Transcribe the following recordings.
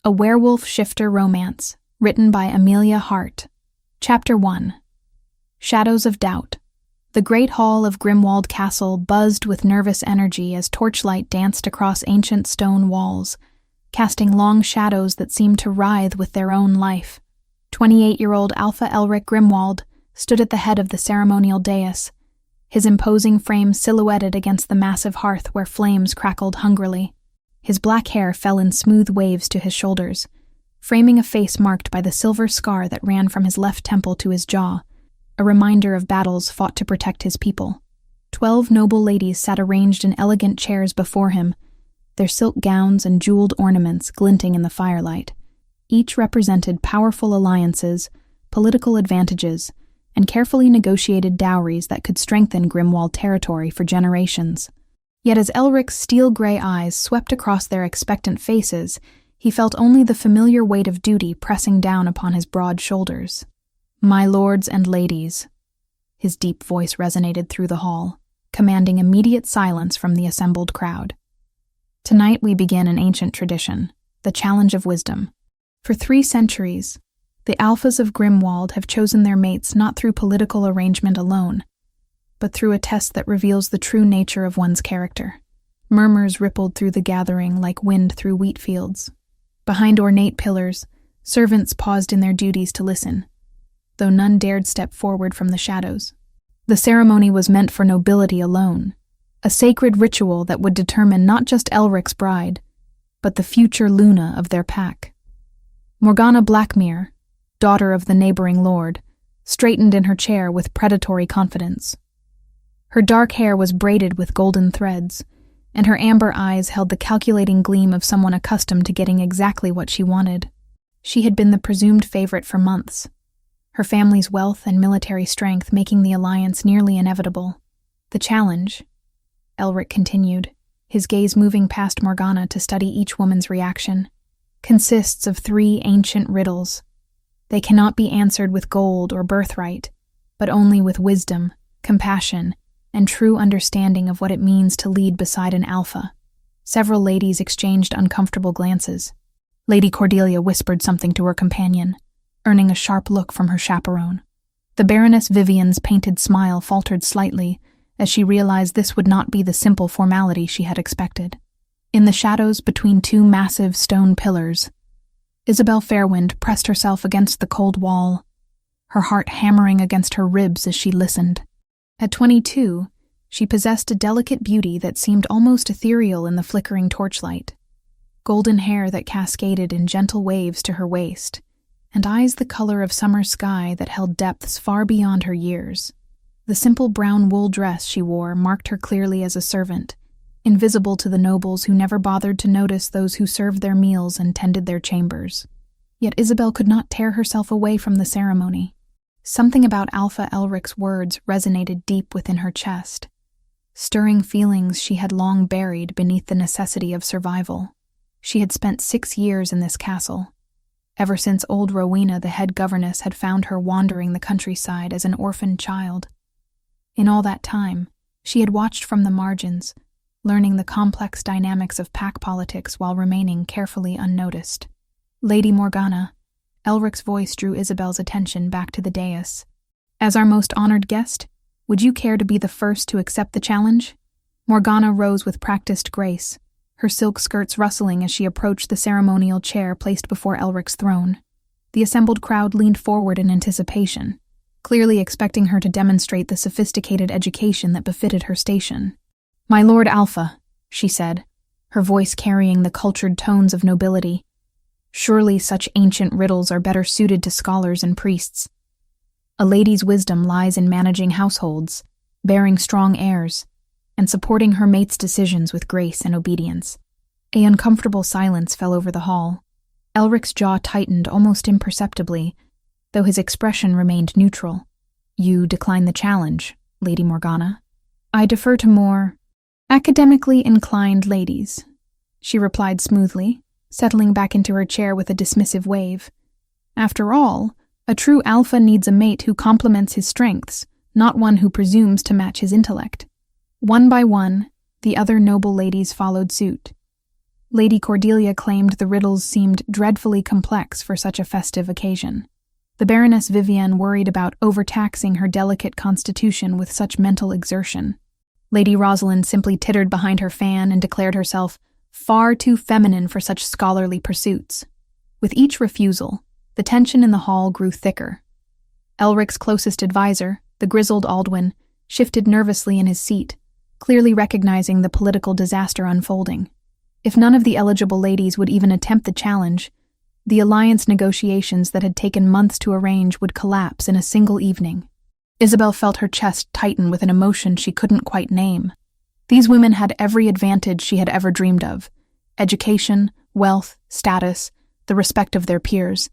A Werewolf Shifter Romance, written by Amelia Hart. Chapter 1. Shadows of Doubt. The great hall of Grimwald Castle buzzed with nervous energy as torchlight danced across ancient stone walls, casting long shadows that seemed to writhe with their own life. 28-year-old Alpha Elric Grimwald stood at the head of the ceremonial dais, his imposing frame silhouetted against the massive hearth where flames crackled hungrily. His black hair fell in smooth waves to his shoulders, framing a face marked by the silver scar that ran from his left temple to his jaw, a reminder of battles fought to protect his people. 12 noble ladies sat arranged in elegant chairs before him, their silk gowns and jeweled ornaments glinting in the firelight. Each represented powerful alliances, political advantages, and carefully negotiated dowries that could strengthen Grimwald territory for generations. Yet as Elric's steel-gray eyes swept across their expectant faces, he felt only the familiar weight of duty pressing down upon his broad shoulders. "My lords and ladies," his deep voice resonated through the hall, commanding immediate silence from the assembled crowd. "Tonight we begin an ancient tradition, the challenge of wisdom. For 3 centuries, the Alphas of Grimwald have chosen their mates not through political arrangement alone, but through a test that reveals the true nature of one's character." Murmurs rippled through the gathering like wind through wheat fields. Behind ornate pillars, servants paused in their duties to listen, though none dared step forward from the shadows. The ceremony was meant for nobility alone, a sacred ritual that would determine not just Elric's bride, but the future Luna of their pack. Morgana Blackmere, daughter of the neighboring lord, straightened in her chair with predatory confidence. Her dark hair was braided with golden threads, and her amber eyes held the calculating gleam of someone accustomed to getting exactly what she wanted. She had been the presumed favorite for months, her family's wealth and military strength making the alliance nearly inevitable. "The challenge," Elric continued, his gaze moving past Morgana to study each woman's reaction, "consists of 3 ancient riddles. They cannot be answered with gold or birthright, but only with wisdom, compassion, and true understanding of what it means to lead beside an alpha." Several ladies exchanged uncomfortable glances. Lady Cordelia whispered something to her companion, earning a sharp look from her chaperone. The Baroness Vivian's painted smile faltered slightly as she realized this would not be the simple formality she had expected. In the shadows between 2 massive stone pillars, Isabelle Fairwind pressed herself against the cold wall, her heart hammering against her ribs as she listened. At 22, she possessed a delicate beauty that seemed almost ethereal in the flickering torchlight. Golden hair that cascaded in gentle waves to her waist, and eyes the color of summer sky that held depths far beyond her years. The simple brown wool dress she wore marked her clearly as a servant, invisible to the nobles who never bothered to notice those who served their meals and tended their chambers. Yet Isabelle could not tear herself away from the ceremony. Something about Alpha Elric's words resonated deep within her chest, stirring feelings she had long buried beneath the necessity of survival. She had spent 6 years in this castle, ever since old Rowena, the head governess, had found her wandering the countryside as an orphaned child. In all that time, she had watched from the margins, learning the complex dynamics of pack politics while remaining carefully unnoticed. "Lady Morgana," Elric's voice drew Isabelle's attention back to the dais. "As our most honored guest, would you care to be the first to accept the challenge?" Morgana rose with practiced grace, her silk skirts rustling as she approached the ceremonial chair placed before Elric's throne. The assembled crowd leaned forward in anticipation, clearly expecting her to demonstrate the sophisticated education that befitted her station. "My Lord Alpha," she said, her voice carrying the cultured tones of nobility. "Surely such ancient riddles are better suited to scholars and priests. A lady's wisdom lies in managing households, bearing strong heirs, and supporting her mate's decisions with grace and obedience." A uncomfortable silence fell over the hall. Elric's jaw tightened almost imperceptibly, though his expression remained neutral. "You decline the challenge, Lady Morgana?" "I defer to more academically inclined ladies," she replied smoothly, settling back into her chair with a dismissive wave. "After all, a true alpha needs a mate who complements his strengths, not one who presumes to match his intellect." One by one, the other noble ladies followed suit. Lady Cordelia claimed the riddles seemed dreadfully complex for such a festive occasion. The Baroness Vivienne worried about overtaxing her delicate constitution with such mental exertion. Lady Rosalind simply tittered behind her fan and declared herself far too feminine for such scholarly pursuits. With each refusal, the tension in the hall grew thicker. Elric's closest advisor, the grizzled Aldwin, shifted nervously in his seat, clearly recognizing the political disaster unfolding. If none of the eligible ladies would even attempt the challenge, the alliance negotiations that had taken months to arrange would collapse in a single evening. Isabelle felt her chest tighten with an emotion she couldn't quite name. These women had every advantage she had ever dreamed of: education, wealth, status, the respect of their peers.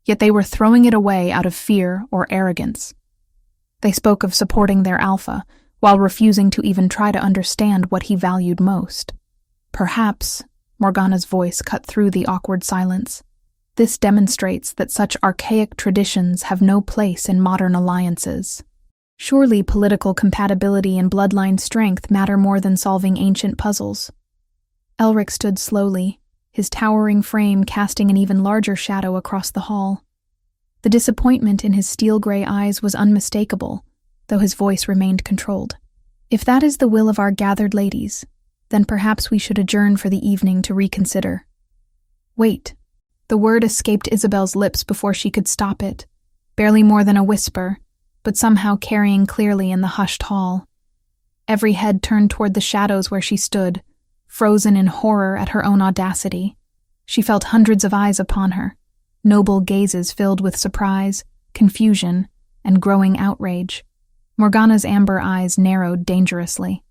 Yet they were throwing it away out of fear or arrogance. They spoke of supporting their alpha, while refusing to even try to understand what he valued most. Perhaps, Morgana's voice cut through the awkward silence, this demonstrates that such archaic traditions have no place in modern alliances. Surely political compatibility and bloodline strength matter more than solving ancient puzzles. Elric stood slowly, his towering frame casting an even larger shadow across the hall. The disappointment in his steel-gray eyes was unmistakable, though his voice remained controlled. If that is the will of our gathered ladies, then perhaps we should adjourn for the evening to reconsider. Wait. The word escaped Isabelle's lips before she could stop it, barely more than a whisper, but somehow carrying clearly in the hushed hall. Every head turned toward the shadows where she stood, frozen in horror at her own audacity. She felt hundreds of eyes upon her, noble gazes filled with surprise, confusion, and growing outrage. Morgana's amber eyes narrowed dangerously.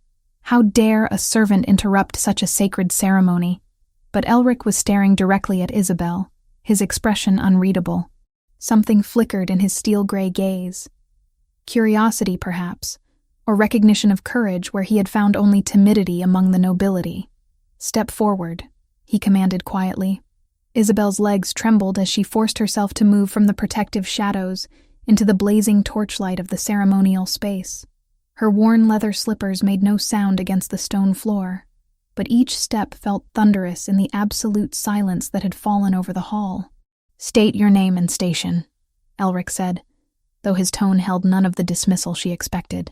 How dare a servant interrupt such a sacred ceremony? But Elric was staring directly at Isabelle, his expression unreadable. Something flickered in his steel-gray gaze. Curiosity, perhaps, or recognition of courage where he had found only timidity among the nobility. "Step forward," he commanded quietly. Isabelle's legs trembled as she forced herself to move from the protective shadows into the blazing torchlight of the ceremonial space. Her worn leather slippers made no sound against the stone floor, but each step felt thunderous in the absolute silence that had fallen over the hall. "State your name and station," Elric said, though his tone held none of the dismissal she expected.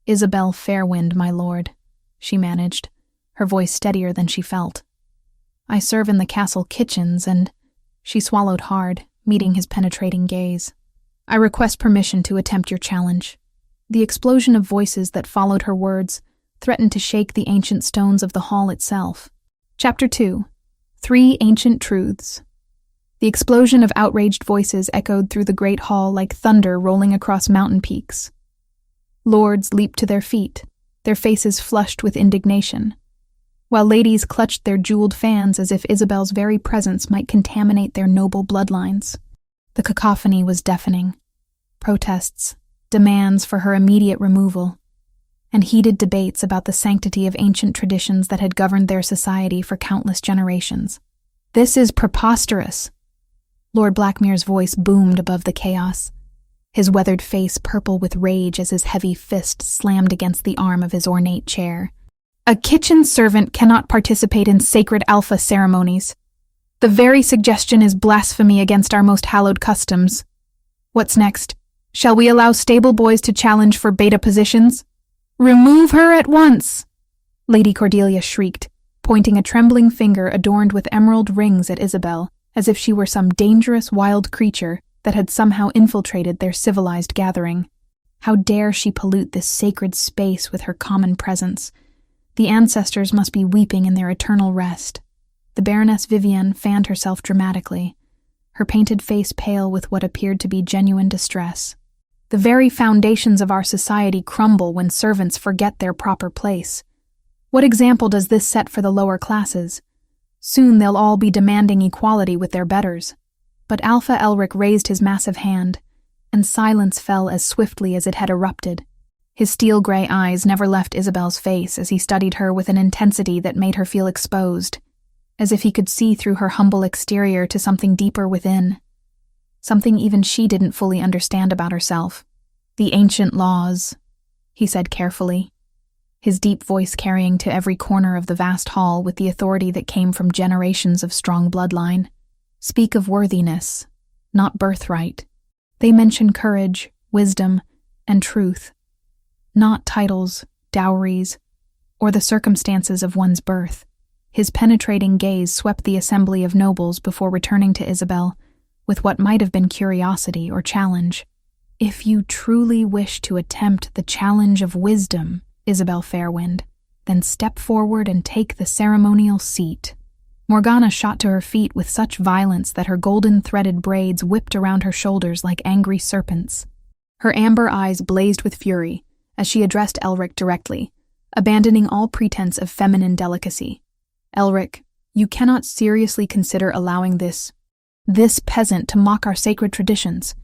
"Isabelle Fairwind, my lord," she managed, her voice steadier than she felt. "I serve in the castle kitchens and—" She swallowed hard, meeting his penetrating gaze. "I request permission to attempt your challenge." The explosion of voices that followed her words threatened to shake the ancient stones of the hall itself. Chapter 2. 3 Ancient Truths. The explosion of outraged voices echoed through the great hall like thunder rolling across mountain peaks. Lords leaped to their feet, their faces flushed with indignation, while ladies clutched their jeweled fans as if Isabelle's very presence might contaminate their noble bloodlines. The cacophony was deafening. Protests, demands for her immediate removal, and heated debates about the sanctity of ancient traditions that had governed their society for countless generations. "This is preposterous!" Lord Blackmere's voice boomed above the chaos, his weathered face purple with rage as his heavy fist slammed against the arm of his ornate chair. "A kitchen servant cannot participate in sacred alpha ceremonies. The very suggestion is blasphemy against our most hallowed customs. What's next? Shall we allow stable boys to challenge for beta positions? Remove her at once!" Lady Cordelia shrieked, pointing a trembling finger adorned with emerald rings at Isabelle, as if she were some dangerous wild creature that had somehow infiltrated their civilized gathering. How dare she pollute this sacred space with her common presence? The ancestors must be weeping in their eternal rest. The Baroness Vivienne fanned herself dramatically, her painted face pale with what appeared to be genuine distress. The very foundations of our society crumble when servants forget their proper place. What example does this set for the lower classes? Soon they'll all be demanding equality with their betters. But Alpha Elric raised his massive hand, and silence fell as swiftly as it had erupted. His steel-gray eyes never left Isabelle's face as he studied her with an intensity that made her feel exposed, as if he could see through her humble exterior to something deeper within. Something even she didn't fully understand about herself. "The ancient laws," he said carefully. his deep voice carrying to every corner of the vast hall with the authority that came from generations of strong bloodline. Speak of worthiness, not birthright. They mention courage, wisdom, and truth, not titles, dowries, or the circumstances of one's birth. His penetrating gaze swept the assembly of nobles before returning to Isabelle, with what might have been curiosity or challenge. If you truly wish to attempt the challenge of wisdom, Isabelle Fairwind, then step forward and take the ceremonial seat. Morgana shot to her feet with such violence that her golden-threaded braids whipped around her shoulders like angry serpents. Her amber eyes blazed with fury as she addressed Elric directly, abandoning all pretense of feminine delicacy. Elric, you cannot seriously consider allowing this peasant to mock our sacred traditions.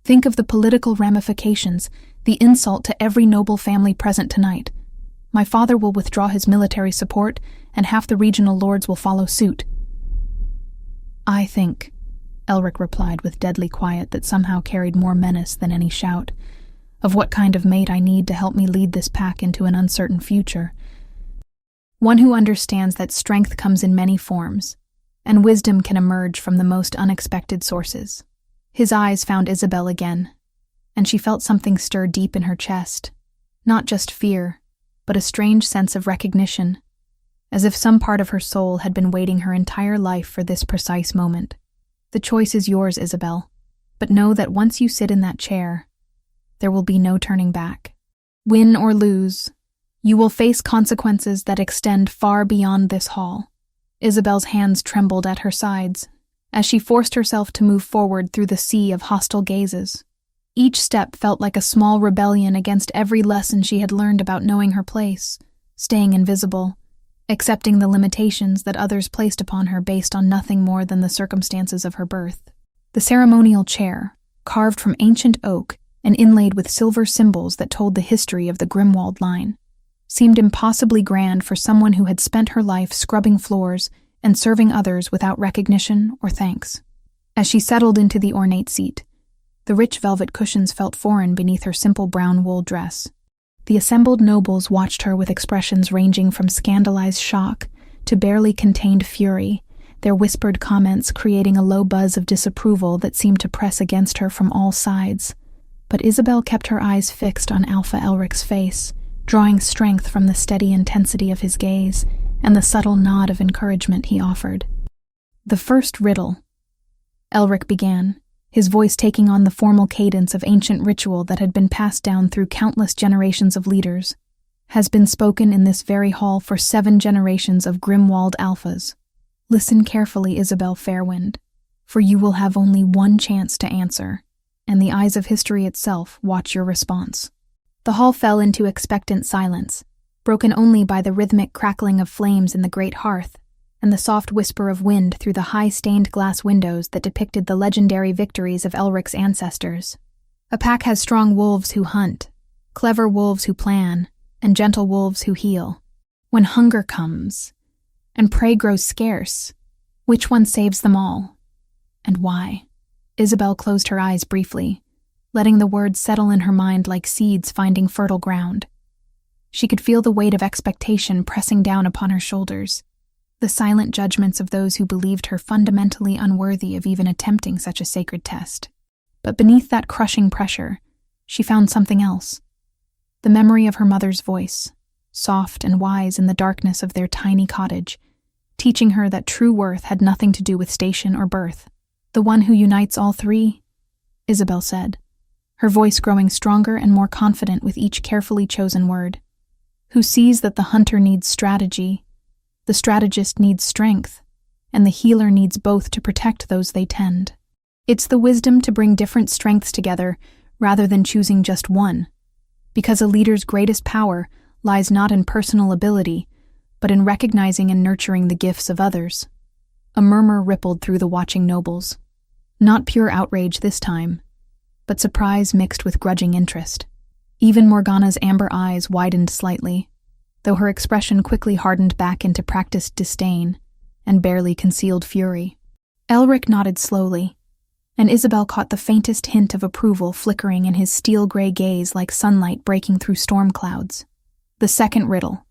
Think of the political ramifications, the insult to every noble family present tonight. My father will withdraw his military support, and half the regional lords will follow suit. I think, Elric replied with deadly quiet that somehow carried more menace than any shout, of what kind of mate I need to help me lead this pack into an uncertain future. One who understands that strength comes in many forms, and wisdom can emerge from the most unexpected sources. His eyes found Isabelle again, and she felt something stir deep in her chest. Not just fear, but a strange sense of recognition, as if some part of her soul had been waiting her entire life for this precise moment. The choice is yours, Isabelle, but know that once you sit in that chair, there will be no turning back. Win or lose, you will face consequences that extend far beyond this hall. Isabelle's hands trembled at her sides, as she forced herself to move forward through the sea of hostile gazes. Each step felt like a small rebellion against every lesson she had learned about knowing her place, staying invisible, accepting the limitations that others placed upon her based on nothing more than the circumstances of her birth. The ceremonial chair, carved from ancient oak and inlaid with silver symbols that told the history of the Grimwald line, seemed impossibly grand for someone who had spent her life scrubbing floors and serving others without recognition or thanks. As she settled into the ornate seat, the rich velvet cushions felt foreign beneath her simple brown wool dress. The assembled nobles watched her with expressions ranging from scandalized shock to barely contained fury, their whispered comments creating a low buzz of disapproval that seemed to press against her from all sides. But Isabelle kept her eyes fixed on Alpha Elric's face, drawing strength from the steady intensity of his gaze and the subtle nod of encouragement he offered. The first riddle, Elric began, his voice taking on the formal cadence of ancient ritual that had been passed down through countless generations of leaders, has been spoken in this very hall for 7 generations of Grimwald Alphas. Listen carefully, Isabelle Fairwind, for you will have only one chance to answer, and the eyes of history itself watch your response. The hall fell into expectant silence, broken only by the rhythmic crackling of flames in the great hearth, and the soft whisper of wind through the high stained glass windows that depicted the legendary victories of Elric's ancestors. A pack has strong wolves who hunt, clever wolves who plan, and gentle wolves who heal. When hunger comes, and prey grows scarce, which one saves them all? And why? Isabelle closed her eyes briefly, letting the words settle in her mind like seeds finding fertile ground. She could feel the weight of expectation pressing down upon her shoulders, the silent judgments of those who believed her fundamentally unworthy of even attempting such a sacred test. But beneath that crushing pressure, she found something else. The memory of her mother's voice, soft and wise in the darkness of their tiny cottage, teaching her that true worth had nothing to do with station or birth. The one who unites all three, Isabelle said, her voice growing stronger and more confident with each carefully chosen word. Who sees that the hunter needs strategy, the strategist needs strength, and the healer needs both to protect those they tend. It's the wisdom to bring different strengths together rather than choosing just one, because a leader's greatest power lies not in personal ability, but in recognizing and nurturing the gifts of others. A murmur rippled through the watching nobles. Not pure outrage this time, but surprise mixed with grudging interest. Even Morgana's amber eyes widened slightly, though her expression quickly hardened back into practiced disdain and barely concealed fury. Elric nodded slowly, and Isabelle caught the faintest hint of approval flickering in his steel-gray gaze like sunlight breaking through storm clouds. The second riddle.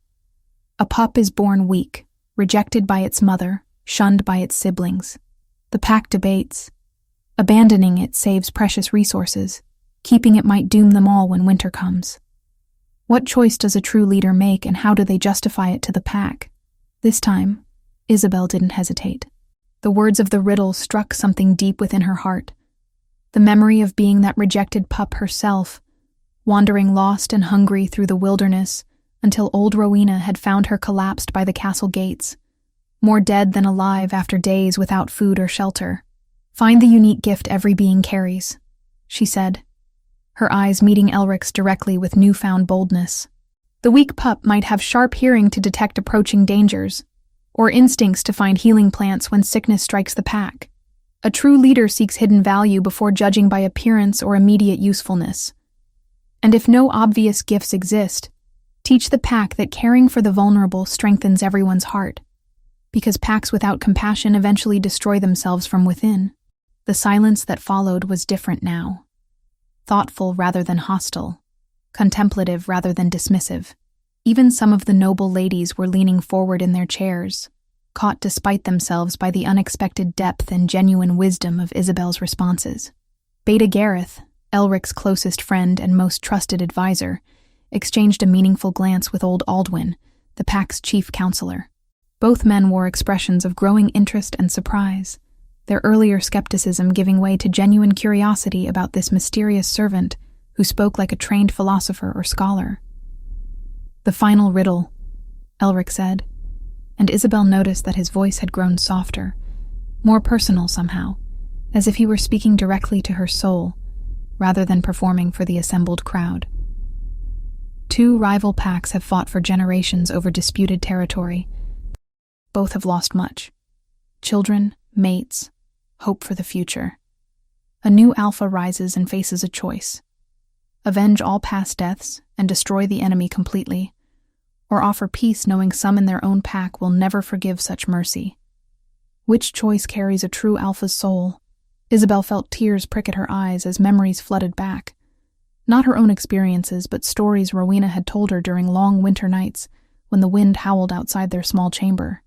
A pup is born weak, rejected by its mother, shunned by its siblings. The pack debates. Abandoning it saves precious resources. Keeping it might doom them all when winter comes. What choice does a true leader make, and how do they justify it to the pack? This time, Isabelle didn't hesitate. The words of the riddle struck something deep within her heart. The memory of being that rejected pup herself, wandering lost and hungry through the wilderness until old Rowena had found her collapsed by the castle gates, more dead than alive after days without food or shelter. "Find the unique gift every being carries," she said, her eyes meeting Elric's directly with newfound boldness. The weak pup might have sharp hearing to detect approaching dangers, or instincts to find healing plants when sickness strikes the pack. A true leader seeks hidden value before judging by appearance or immediate usefulness. And if no obvious gifts exist, teach the pack that caring for the vulnerable strengthens everyone's heart, because packs without compassion eventually destroy themselves from within. The silence that followed was different now. Thoughtful rather than hostile, contemplative rather than dismissive. Even some of the noble ladies were leaning forward in their chairs, caught despite themselves by the unexpected depth and genuine wisdom of Isabelle's responses. Beta Gareth, Elric's closest friend and most trusted advisor, exchanged a meaningful glance with old Aldwin, the pack's chief counselor. Both men wore expressions of growing interest and surprise, their earlier skepticism giving way to genuine curiosity about this mysterious servant who spoke like a trained philosopher or scholar. "The final riddle," Elric said, and Isabelle noticed that his voice had grown softer, more personal somehow, as if he were speaking directly to her soul, rather than performing for the assembled crowd. Two rival packs have fought for generations over disputed territory. Both have lost much. Children, mates, hope for the future. A new alpha rises and faces a choice. Avenge all past deaths and destroy the enemy completely, or offer peace knowing some in their own pack will never forgive such mercy. Which choice carries a true alpha's soul? Isabelle felt tears prick at her eyes as memories flooded back. Not her own experiences, but stories Rowena had told her during long winter nights when the wind howled outside their small chamber.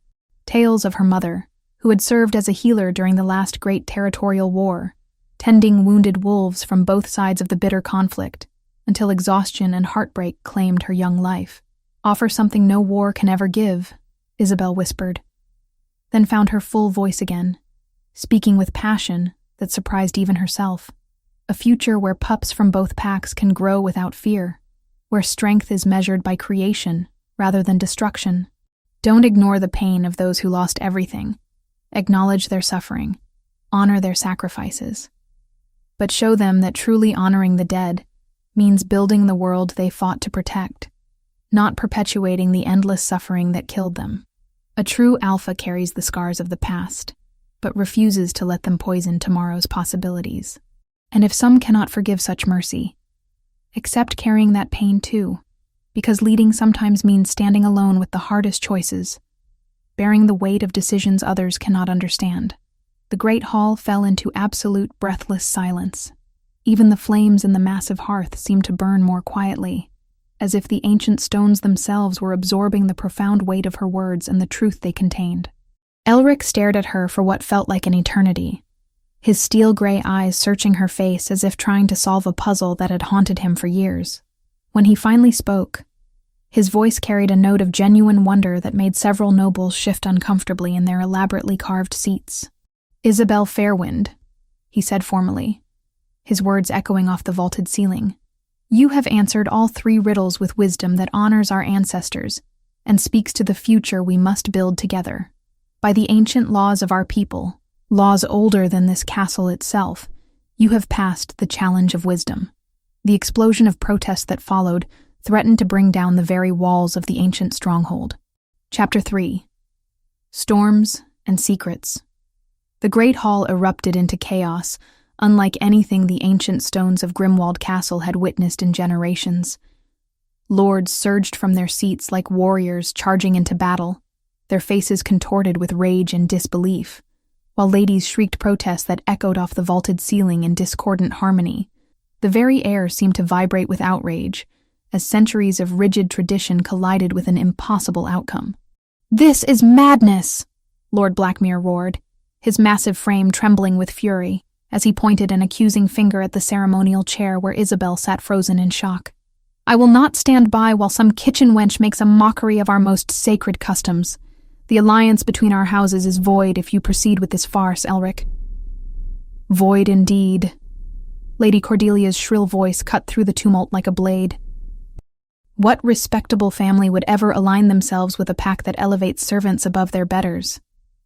Tales of her mother, who had served as a healer during the last great territorial war, tending wounded wolves from both sides of the bitter conflict, until exhaustion and heartbreak claimed her young life. "Offer something no war can ever give," Isabelle whispered, then found her full voice again, speaking with passion that surprised even herself. A future where pups from both packs can grow without fear, where strength is measured by creation rather than destruction. Don't ignore the pain of those who lost everything. Acknowledge their suffering, honor their sacrifices. But show them that truly honoring the dead means building the world they fought to protect, not perpetuating the endless suffering that killed them. A true alpha carries the scars of the past, but refuses to let them poison tomorrow's possibilities. And if some cannot forgive such mercy, accept carrying that pain too, because leading sometimes means standing alone with the hardest choices, bearing the weight of decisions others cannot understand. The great hall fell into absolute breathless silence. Even the flames in the massive hearth seemed to burn more quietly, as if the ancient stones themselves were absorbing the profound weight of her words and the truth they contained. Elric stared at her for what felt like an eternity, his steel-gray eyes searching her face as if trying to solve a puzzle that had haunted him for years. When he finally spoke, his voice carried a note of genuine wonder that made several nobles shift uncomfortably in their elaborately carved seats. "Isabelle Fairwind," he said formally, his words echoing off the vaulted ceiling. "You have answered all three riddles with wisdom that honors our ancestors and speaks to the future we must build together. By the ancient laws of our people, laws older than this castle itself, you have passed the challenge of wisdom." The explosion of protest that followed threatened to bring down the very walls of the ancient stronghold. Chapter 3. Storms and Secrets. The great hall erupted into chaos, unlike anything the ancient stones of Grimwald Castle had witnessed in generations. Lords surged from their seats like warriors charging into battle, their faces contorted with rage and disbelief, while ladies shrieked protests that echoed off the vaulted ceiling in discordant harmony. The very air seemed to vibrate with outrage, as centuries of rigid tradition collided with an impossible outcome. "This is madness!" Lord Blackmere roared, his massive frame trembling with fury, as he pointed an accusing finger at the ceremonial chair where Isabelle sat frozen in shock. "I will not stand by while some kitchen wench makes a mockery of our most sacred customs. The alliance between our houses is void if you proceed with this farce, Elric." "Void indeed." Lady Cordelia's shrill voice cut through the tumult like a blade. "What respectable family would ever align themselves with a pack that elevates servants above their betters?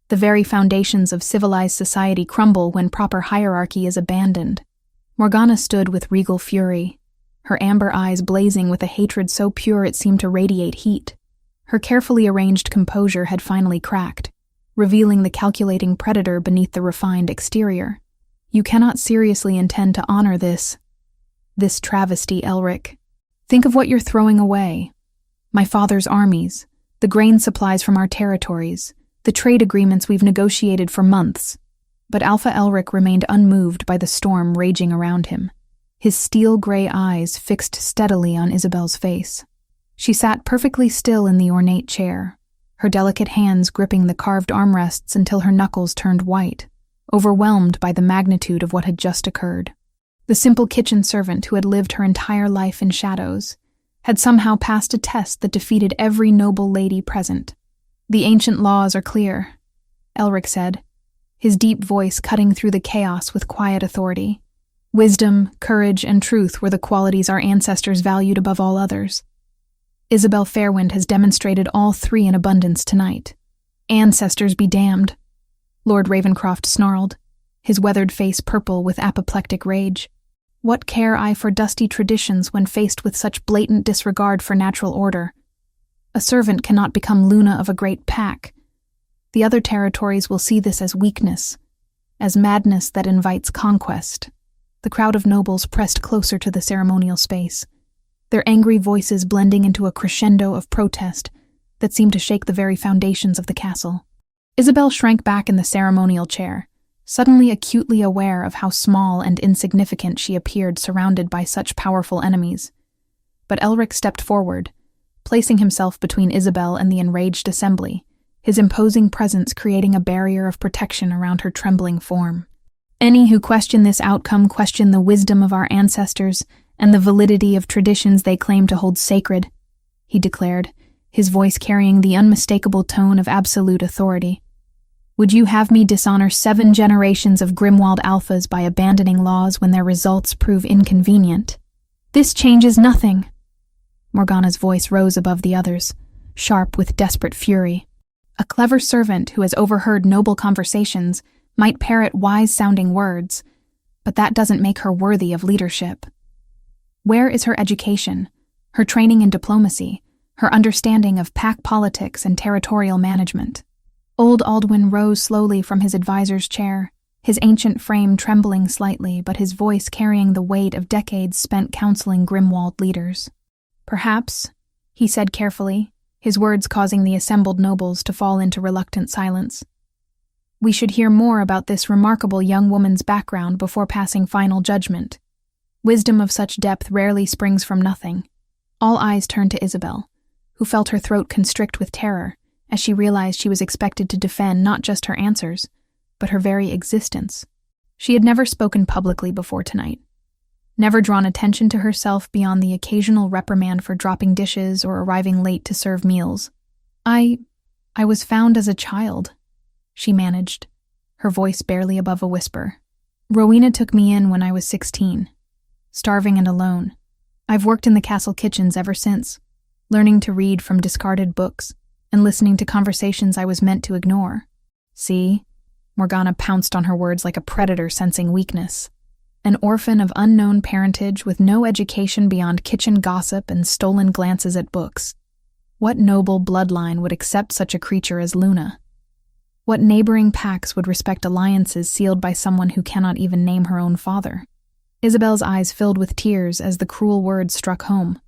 The very foundations of civilized society crumble when proper hierarchy is abandoned." Morgana stood with regal fury, her amber eyes blazing with a hatred so pure it seemed to radiate heat. Her carefully arranged composure had finally cracked, revealing the calculating predator beneath the refined exterior. "You cannot seriously intend to honor this travesty, Elric. Think of what you're throwing away. My father's armies, the grain supplies from our territories, the trade agreements we've negotiated for months." But Alpha Elric remained unmoved by the storm raging around him, his steel-gray eyes fixed steadily on Isabelle's face. She sat perfectly still in the ornate chair, her delicate hands gripping the carved armrests until her knuckles turned white, overwhelmed by the magnitude of what had just occurred. The simple kitchen servant who had lived her entire life in shadows had somehow passed a test that defeated every noble lady present. "The ancient laws are clear," Elric said, his deep voice cutting through the chaos with quiet authority. "Wisdom, courage, and truth were the qualities our ancestors valued above all others. Isabelle Fairwind has demonstrated all three in abundance tonight. Ancestors be damned," Lord Ravencroft snarled, his weathered face purple with apoplectic rage. "What care I for dusty traditions when faced with such blatant disregard for natural order? A servant cannot become Luna of a great pack. The other territories will see this as weakness, as madness that invites conquest." The crowd of nobles pressed closer to the ceremonial space, their angry voices blending into a crescendo of protest that seemed to shake the very foundations of the castle. Isabelle shrank back in the ceremonial chair, suddenly acutely aware of how small and insignificant she appeared surrounded by such powerful enemies. But Elric stepped forward, placing himself between Isabelle and the enraged assembly, his imposing presence creating a barrier of protection around her trembling form. "Any who question this outcome question the wisdom of our ancestors and the validity of traditions they claim to hold sacred," he declared, his voice carrying the unmistakable tone of absolute authority. "Would you have me dishonor 7 generations of Grimwald alphas by abandoning laws when their results prove inconvenient? This changes nothing." Morgana's voice rose above the others, sharp with desperate fury. "A clever servant who has overheard noble conversations might parrot wise-sounding words, but that doesn't make her worthy of leadership. Where is her education, her training in diplomacy, her understanding of pack politics and territorial management?" Old Aldwin rose slowly from his advisor's chair, his ancient frame trembling slightly, but his voice carrying the weight of decades spent counseling Grimwald leaders. "Perhaps," he said carefully, his words causing the assembled nobles to fall into reluctant silence, "we should hear more about this remarkable young woman's background before passing final judgment. Wisdom of such depth rarely springs from nothing." All eyes turned to Isabelle, who felt her throat constrict with terror as she realized she was expected to defend not just her answers, but her very existence. She had never spoken publicly before tonight, never drawn attention to herself beyond the occasional reprimand for dropping dishes or arriving late to serve meals. I was found as a child," she managed, her voice barely above a whisper. "Rowena took me in when I was 16, starving and alone. I've worked in the castle kitchens ever since, learning to read from discarded books and listening to conversations I was meant to ignore." "See?" Morgana pounced on her words like a predator sensing weakness. "An orphan of unknown parentage with no education beyond kitchen gossip and stolen glances at books. What noble bloodline would accept such a creature as Luna? What neighboring packs would respect alliances sealed by someone who cannot even name her own father?" Isabelle's eyes filled with tears as the cruel words struck home.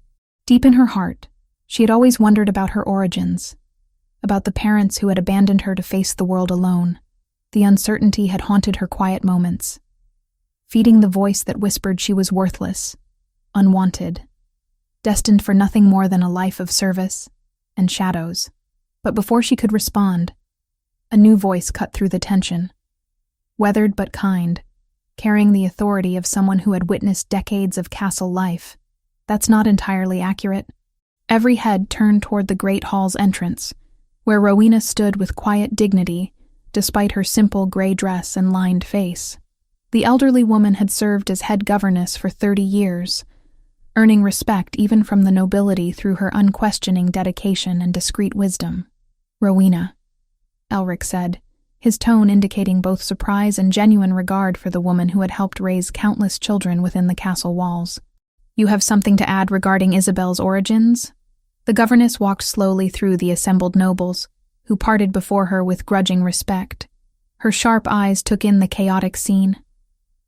Deep in her heart, she had always wondered about her origins, about the parents who had abandoned her to face the world alone. The uncertainty had haunted her quiet moments, feeding the voice that whispered she was worthless, unwanted. destined for nothing more than a life of service and shadows. But before she could respond, a new voice cut through the tension. Weathered but kind, carrying the authority of someone who had witnessed decades of castle life. That's not entirely accurate. Every head turned toward the great hall's entrance, where Rowena stood with quiet dignity, despite her simple gray dress and lined face. The elderly woman had served as head governess for 30 years, earning respect even from the nobility through her unquestioning dedication and discreet wisdom. "Rowena," Elric said, his tone indicating both surprise and genuine regard for the woman who had helped raise countless children within the castle walls. "You have something to add regarding Isabelle's origins?" The governess walked slowly through the assembled nobles, who parted before her with grudging respect. Her sharp eyes took in the chaotic scene.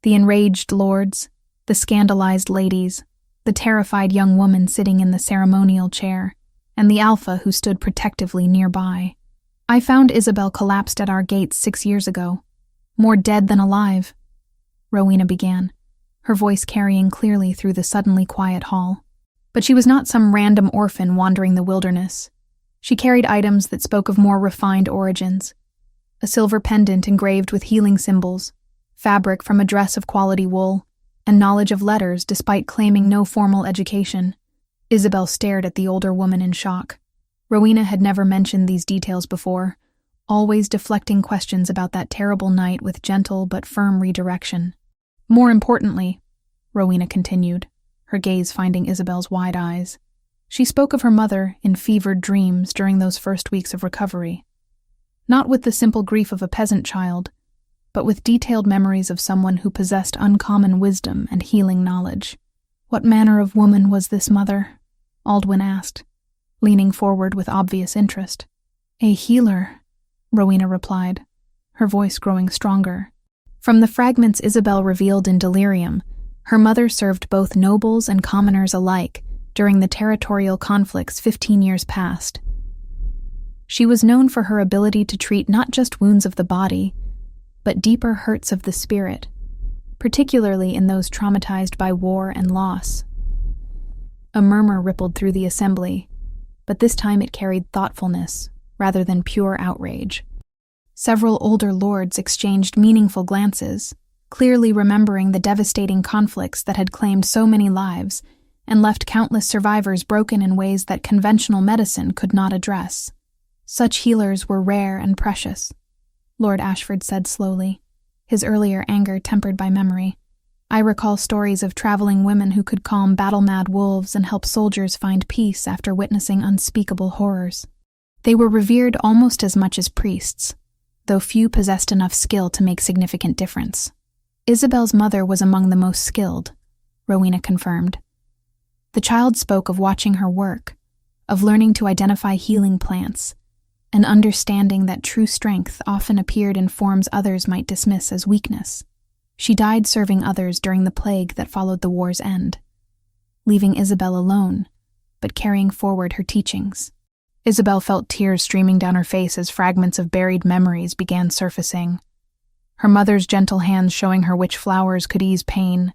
The enraged lords, the scandalized ladies, the terrified young woman sitting in the ceremonial chair, and the alpha who stood protectively nearby. "I found Isabelle collapsed at our gates 6 years ago, more dead than alive," Rowena began, her voice carrying clearly through the suddenly quiet hall. But she was not some random orphan wandering the wilderness. She carried items that spoke of more refined origins. A silver pendant engraved with healing symbols, fabric from a dress of quality wool, and knowledge of letters despite claiming no formal education. Isabelle stared at the older woman in shock. Rowena had never mentioned these details before, always deflecting questions about that terrible night with gentle but firm redirection. "More importantly," Rowena continued, her gaze finding Isabelle's wide eyes, she spoke of her mother in fevered dreams during those first weeks of recovery. Not with the simple grief of a peasant child, but with detailed memories of someone who possessed uncommon wisdom and healing knowledge. "What manner of woman was this mother?" Aldwin asked, leaning forward with obvious interest. "A healer," Rowena replied, her voice growing stronger. From the fragments Isabelle revealed in delirium, her mother served both nobles and commoners alike during the territorial conflicts 15 years past. She was known for her ability to treat not just wounds of the body, but deeper hurts of the spirit, particularly in those traumatized by war and loss. A murmur rippled through the assembly, but this time it carried thoughtfulness rather than pure outrage. Several older lords exchanged meaningful glances, clearly remembering the devastating conflicts that had claimed so many lives and left countless survivors broken in ways that conventional medicine could not address. "Such healers were rare and precious," Lord Ashford said slowly, his earlier anger tempered by memory. "I recall stories of traveling women who could calm battle-mad wolves and help soldiers find peace after witnessing unspeakable horrors. They were revered almost as much as priests, though few possessed enough skill to make significant difference." Isabelle's mother was among the most skilled, Rowena confirmed. The child spoke of watching her work, of learning to identify healing plants, and understanding that true strength often appeared in forms others might dismiss as weakness. She died serving others during the plague that followed the war's end, leaving Isabelle alone, but carrying forward her teachings. Isabelle felt tears streaming down her face as fragments of buried memories began surfacing. Her mother's gentle hands showing her which flowers could ease pain,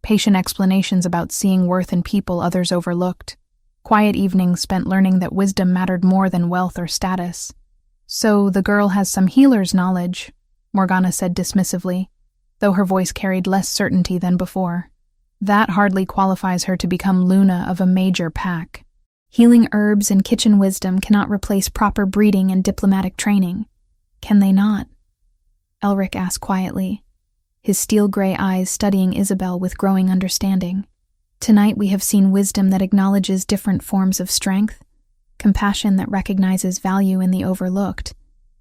patient explanations about seeing worth in people others overlooked, quiet evenings spent learning that wisdom mattered more than wealth or status. "So the girl has some healer's knowledge," Morgana said dismissively, though her voice carried less certainty than before. "That hardly qualifies her to become Luna of a major pack. Healing herbs and kitchen wisdom cannot replace proper breeding and diplomatic training. Can they not?" Elric asked quietly, his steel-gray eyes studying Isabelle with growing understanding. "Tonight we have seen wisdom that acknowledges different forms of strength, compassion that recognizes value in the overlooked,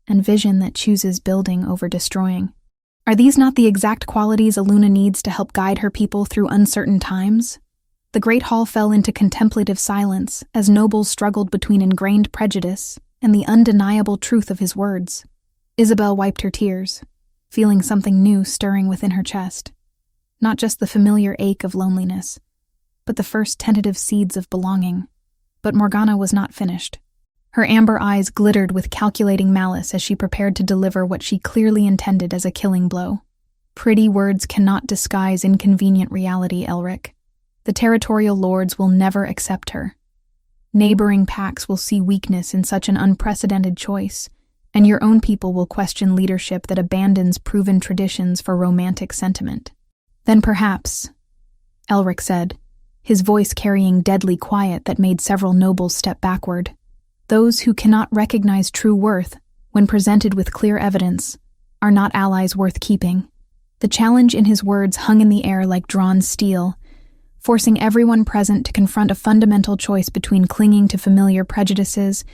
and vision that chooses building over destroying. Are these not the exact qualities Aluna needs to help guide her people through uncertain times?" The great hall fell into contemplative silence as nobles struggled between ingrained prejudice and the undeniable truth of his words. Isabelle wiped her tears, feeling something new stirring within her chest. Not just the familiar ache of loneliness, but the first tentative seeds of belonging. But Morgana was not finished. Her amber eyes glittered with calculating malice as she prepared to deliver what she clearly intended as a killing blow. "Pretty words cannot disguise inconvenient reality, Elric. The territorial lords will never accept her. Neighboring packs will see weakness in such an unprecedented choice, and your own people will question leadership that abandons proven traditions for romantic sentiment. Then perhaps, Elric said, his voice carrying deadly quiet that made several nobles step backward, those who cannot recognize true worth when presented with clear evidence are not allies worth keeping. The challenge in his words hung in the air like drawn steel, forcing everyone present to confront a fundamental choice between clinging to familiar prejudices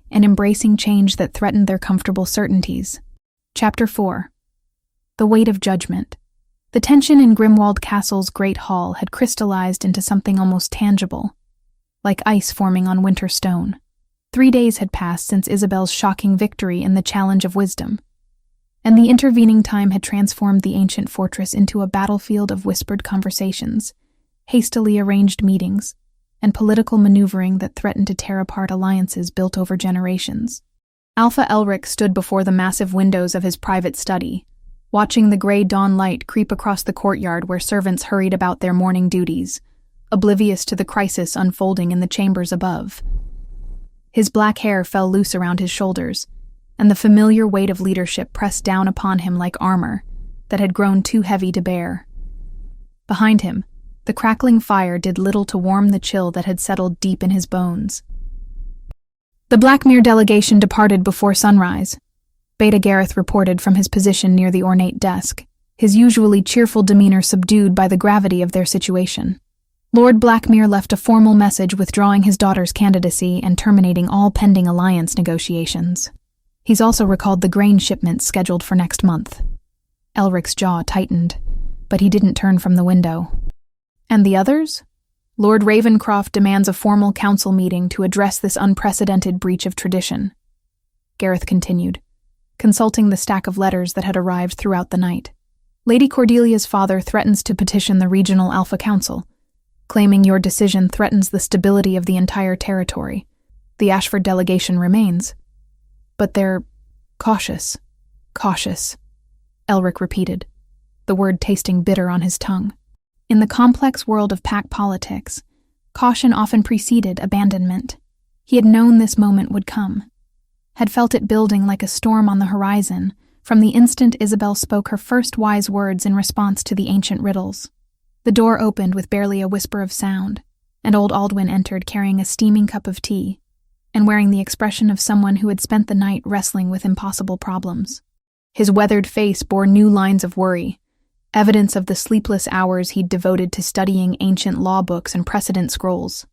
and embracing change that threatened their comfortable certainties. Chapter 4. The Weight of Judgment. The tension in Grimwald Castle's great hall had crystallized into something almost tangible, like ice forming on winter stone. 3 days had passed since Isabelle's shocking victory in the Challenge of Wisdom, and the intervening time had transformed the ancient fortress into a battlefield of whispered conversations, hastily arranged meetings, and political maneuvering that threatened to tear apart alliances built over generations. Alpha Elric stood before the massive windows of his private study, watching the gray dawn light creep across the courtyard where servants hurried about their morning duties, oblivious to the crisis unfolding in the chambers above. His black hair fell loose around his shoulders, and the familiar weight of leadership pressed down upon him like armor that had grown too heavy to bear. Behind him, the crackling fire did little to warm the chill that had settled deep in his bones. The Blackmere delegation departed before sunrise, Beta Gareth reported from his position near the ornate desk, his usually cheerful demeanor subdued by the gravity of their situation. Lord Blackmere left a formal message withdrawing his daughter's candidacy and terminating all pending alliance negotiations. He's also recalled the grain shipments scheduled for next month. Elric's jaw tightened, but he didn't turn from the window. And the others? Lord Ravencroft demands a formal council meeting to address this unprecedented breach of tradition. Gareth continued, consulting the stack of letters that had arrived throughout the night. Lady Cordelia's father threatens to petition the Regional Alpha Council, claiming your decision threatens the stability of the entire territory. The Ashford delegation remains. But they're cautious. Cautious, Elric repeated, the word tasting bitter on his tongue. In the complex world of pack politics, caution often preceded abandonment. He had known this moment would come, had felt it building like a storm on the horizon from the instant Isabelle spoke her first wise words in response to the ancient riddles. The door opened with barely a whisper of sound, and old Aldwin entered carrying a steaming cup of tea and wearing the expression of someone who had spent the night wrestling with impossible problems. His weathered face bore new lines of worry, evidence of the sleepless hours he'd devoted to studying ancient law books and precedent scrolls.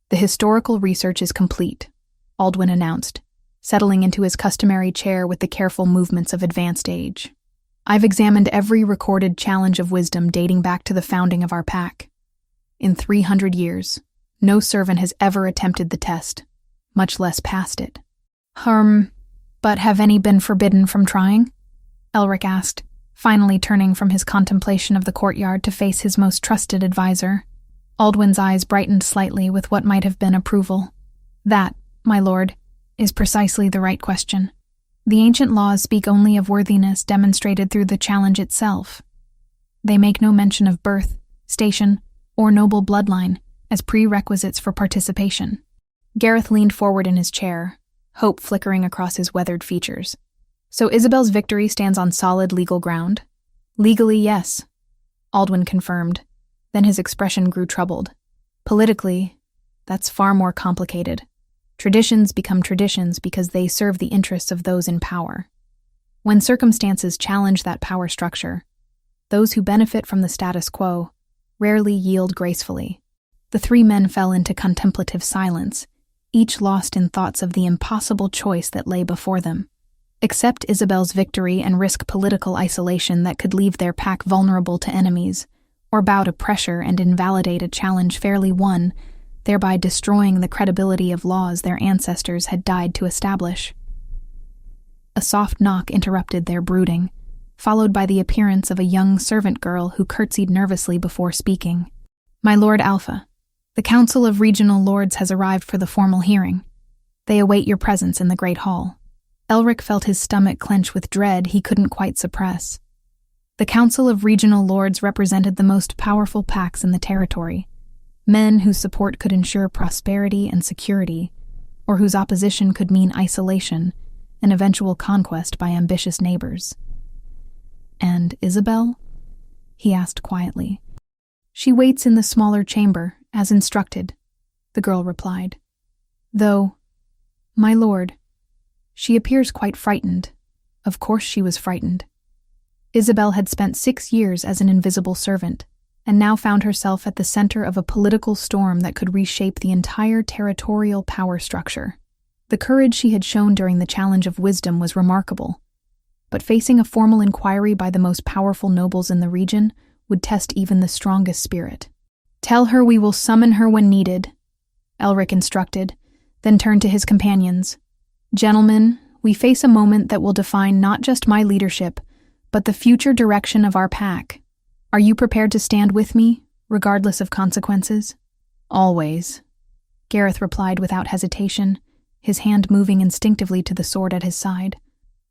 The historical research is complete, Aldwin announced, settling into his customary chair with the careful movements of advanced age. I've examined every recorded challenge of wisdom dating back to the founding of our pack. In 300 years, no servant has ever attempted the test, much less passed it. But have any been forbidden from trying? Elric asked, finally turning from his contemplation of the courtyard to face his most trusted advisor. Aldwin's eyes brightened slightly with what might have been approval. That, my lord, is precisely the right question. The ancient laws speak only of worthiness demonstrated through the challenge itself. They make no mention of birth, station, or noble bloodline as prerequisites for participation. Gareth leaned forward in his chair, hope flickering across his weathered features. So Isabelle's victory stands on solid legal ground? Legally, yes, Aldwin confirmed. Then his expression grew troubled. Politically, that's far more complicated. Traditions become traditions because they serve the interests of those in power. When circumstances challenge that power structure, those who benefit from the status quo rarely yield gracefully. The three men fell into contemplative silence, each lost in thoughts of the impossible choice that lay before them. Accept Isabelle's victory and risk political isolation that could leave their pack vulnerable to enemies, or bow to pressure and invalidate a challenge fairly won, thereby destroying the credibility of laws their ancestors had died to establish. A soft knock interrupted their brooding, followed by the appearance of a young servant girl who curtsied nervously before speaking. My Lord Alpha, the Council of Regional Lords has arrived for the formal hearing. They await your presence in the Great Hall. Elric felt his stomach clench with dread he couldn't quite suppress. The Council of Regional Lords represented the most powerful packs in the territory, Men whose support could ensure prosperity and security, or whose opposition could mean isolation and eventual conquest by ambitious neighbors. "And Isabelle?" he asked quietly. "She waits in the smaller chamber, as instructed," the girl replied. "Though, my lord, she appears quite frightened." Of course she was frightened. Isabelle had spent 6 years as an invisible servant, and now found herself at the center of a political storm that could reshape the entire territorial power structure. The courage she had shown during the challenge of wisdom was remarkable, but facing a formal inquiry by the most powerful nobles in the region would test even the strongest spirit. "Tell her we will summon her when needed," Elric instructed, then turned to his companions. "Gentlemen, we face a moment that will define not just my leadership, but the future direction of our pack. Are you prepared to stand with me, regardless of consequences?" "Always," Gareth replied without hesitation, his hand moving instinctively to the sword at his side.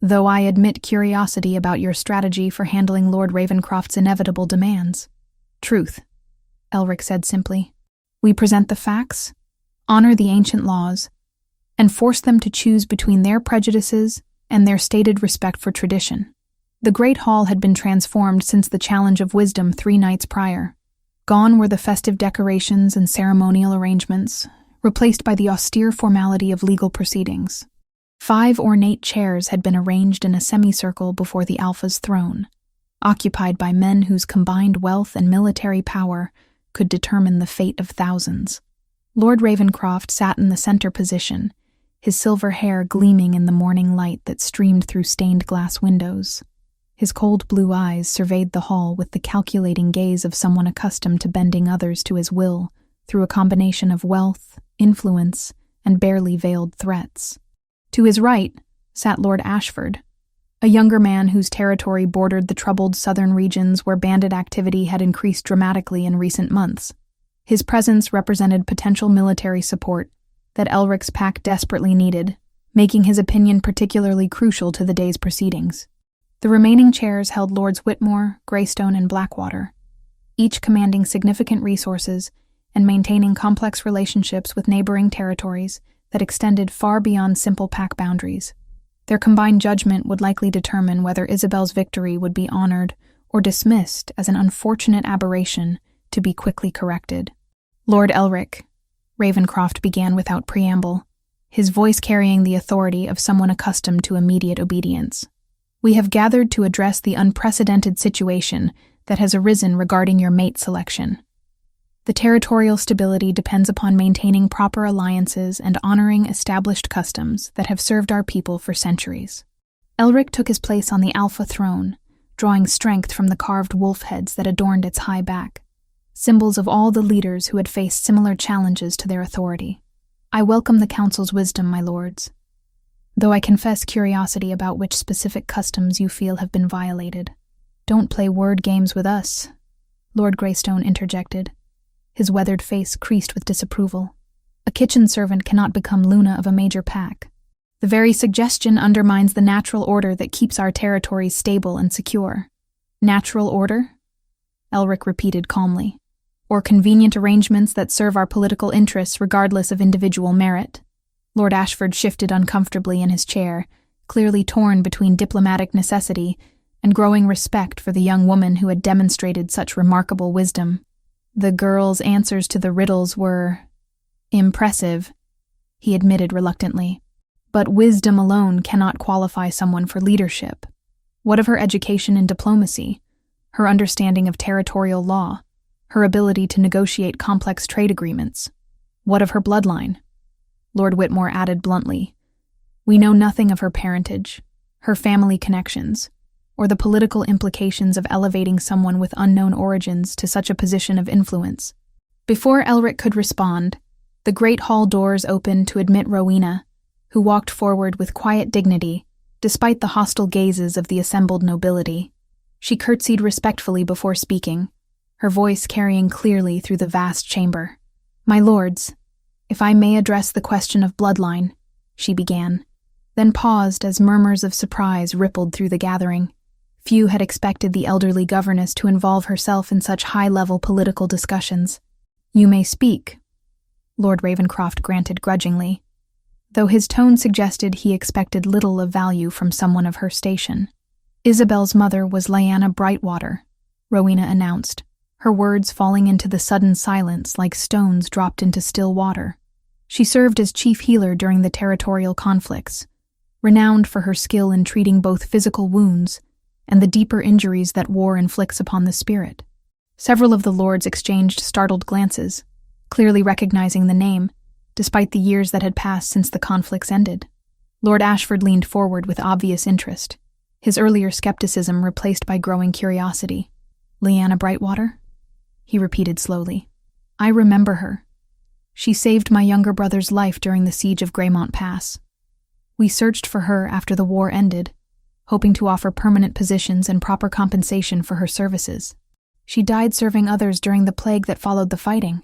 "Though I admit curiosity about your strategy for handling Lord Ravencroft's inevitable demands." "Truth," Elric said simply. "We present the facts, honor the ancient laws, and force them to choose between their prejudices and their stated respect for tradition." The Great Hall had been transformed since the challenge of wisdom 3 nights prior. Gone were the festive decorations and ceremonial arrangements, replaced by the austere formality of legal proceedings. 5 ornate chairs had been arranged in a semicircle before the Alpha's throne, occupied by men whose combined wealth and military power could determine the fate of thousands. Lord Ravencroft sat in the center position, his silver hair gleaming in the morning light that streamed through stained glass windows. His cold blue eyes surveyed the hall with the calculating gaze of someone accustomed to bending others to his will through a combination of wealth, influence, and barely veiled threats. To his right sat Lord Ashford, a younger man whose territory bordered the troubled southern regions where bandit activity had increased dramatically in recent months. His presence represented potential military support that Elric's pack desperately needed, making his opinion particularly crucial to the day's proceedings. The remaining chairs held Lords Whitmore, Greystone, and Blackwater, each commanding significant resources and maintaining complex relationships with neighboring territories that extended far beyond simple pack boundaries. Their combined judgment would likely determine whether Isabelle's victory would be honored or dismissed as an unfortunate aberration to be quickly corrected. "Lord Elric," Ravencroft began without preamble, his voice carrying the authority of someone accustomed to immediate obedience. "We have gathered to address the unprecedented situation that has arisen regarding your mate selection. The territorial stability depends upon maintaining proper alliances and honoring established customs that have served our people for centuries." Elric took his place on the Alpha throne, drawing strength from the carved wolf heads that adorned its high back, symbols of all the leaders who had faced similar challenges to their authority. "I welcome the Council's wisdom, my lords, though I confess curiosity about which specific customs you feel have been violated." "Don't play word games with us," Lord Greystone interjected, his weathered face creased with disapproval. "A kitchen servant cannot become Luna of a major pack. The very suggestion undermines the natural order that keeps our territories stable and secure." "Natural order?" Elric repeated calmly. "Or convenient arrangements that serve our political interests regardless of individual merit?" Lord Ashford shifted uncomfortably in his chair, clearly torn between diplomatic necessity and growing respect for the young woman who had demonstrated such remarkable wisdom. "The girl's answers to the riddles were impressive," he admitted reluctantly. "But wisdom alone cannot qualify someone for leadership. What of her education in diplomacy, her understanding of territorial law, her ability to negotiate complex trade agreements? What of her bloodline?" Lord Whitmore added bluntly. "We know nothing of her parentage, her family connections, or the political implications of elevating someone with unknown origins to such a position of influence." Before Elric could respond, the great hall doors opened to admit Rowena, who walked forward with quiet dignity, despite the hostile gazes of the assembled nobility. She curtsied respectfully before speaking, her voice carrying clearly through the vast chamber. "My lords, if I may address the question of bloodline," she began, then paused as murmurs of surprise rippled through the gathering. Few had expected the elderly governess to involve herself in such high-level political discussions. "You may speak," Lord Ravenscroft granted grudgingly, though his tone suggested he expected little of value from someone of her station. "Isabelle's mother was Lyanna Brightwater," Rowena announced, her words falling into the sudden silence like stones dropped into still water. She served as chief healer during the territorial conflicts, renowned for her skill in treating both physical wounds and the deeper injuries that war inflicts upon the spirit. Several of the lords exchanged startled glances, clearly recognizing the name, despite the years that had passed since the conflicts ended. Lord Ashford leaned forward with obvious interest, his earlier skepticism replaced by growing curiosity. "Lyanna Brightwater?" he repeated slowly. "I remember her. She saved my younger brother's life during the siege of Greymont Pass. We searched for her after the war ended, hoping to offer permanent positions and proper compensation for her services. She died serving others during the plague that followed the fighting,"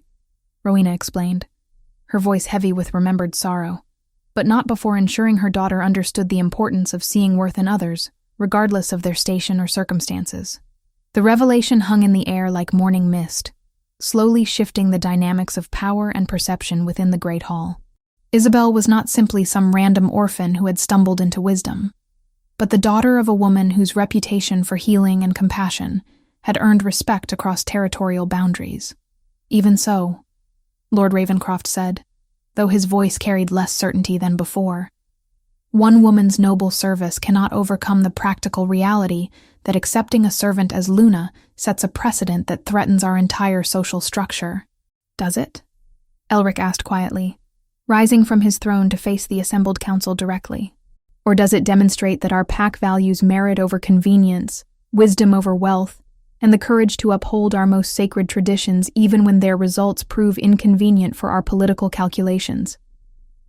Rowena explained, her voice heavy with remembered sorrow, but not before ensuring her daughter understood the importance of seeing worth in others, regardless of their station or circumstances. The revelation hung in the air like morning mist, slowly shifting the dynamics of power and perception within the Great Hall. Isabelle was not simply some random orphan who had stumbled into wisdom, but the daughter of a woman whose reputation for healing and compassion had earned respect across territorial boundaries. "Even so," Lord Ravenscroft said, though his voice carried less certainty than before, "one woman's noble service cannot overcome the practical reality that accepting a servant as Luna sets a precedent that threatens our entire social structure." "Does it?" Elric asked quietly, rising from his throne to face the assembled council directly. "Or does it demonstrate that our pack values merit over convenience, wisdom over wealth, and the courage to uphold our most sacred traditions even when their results prove inconvenient for our political calculations?"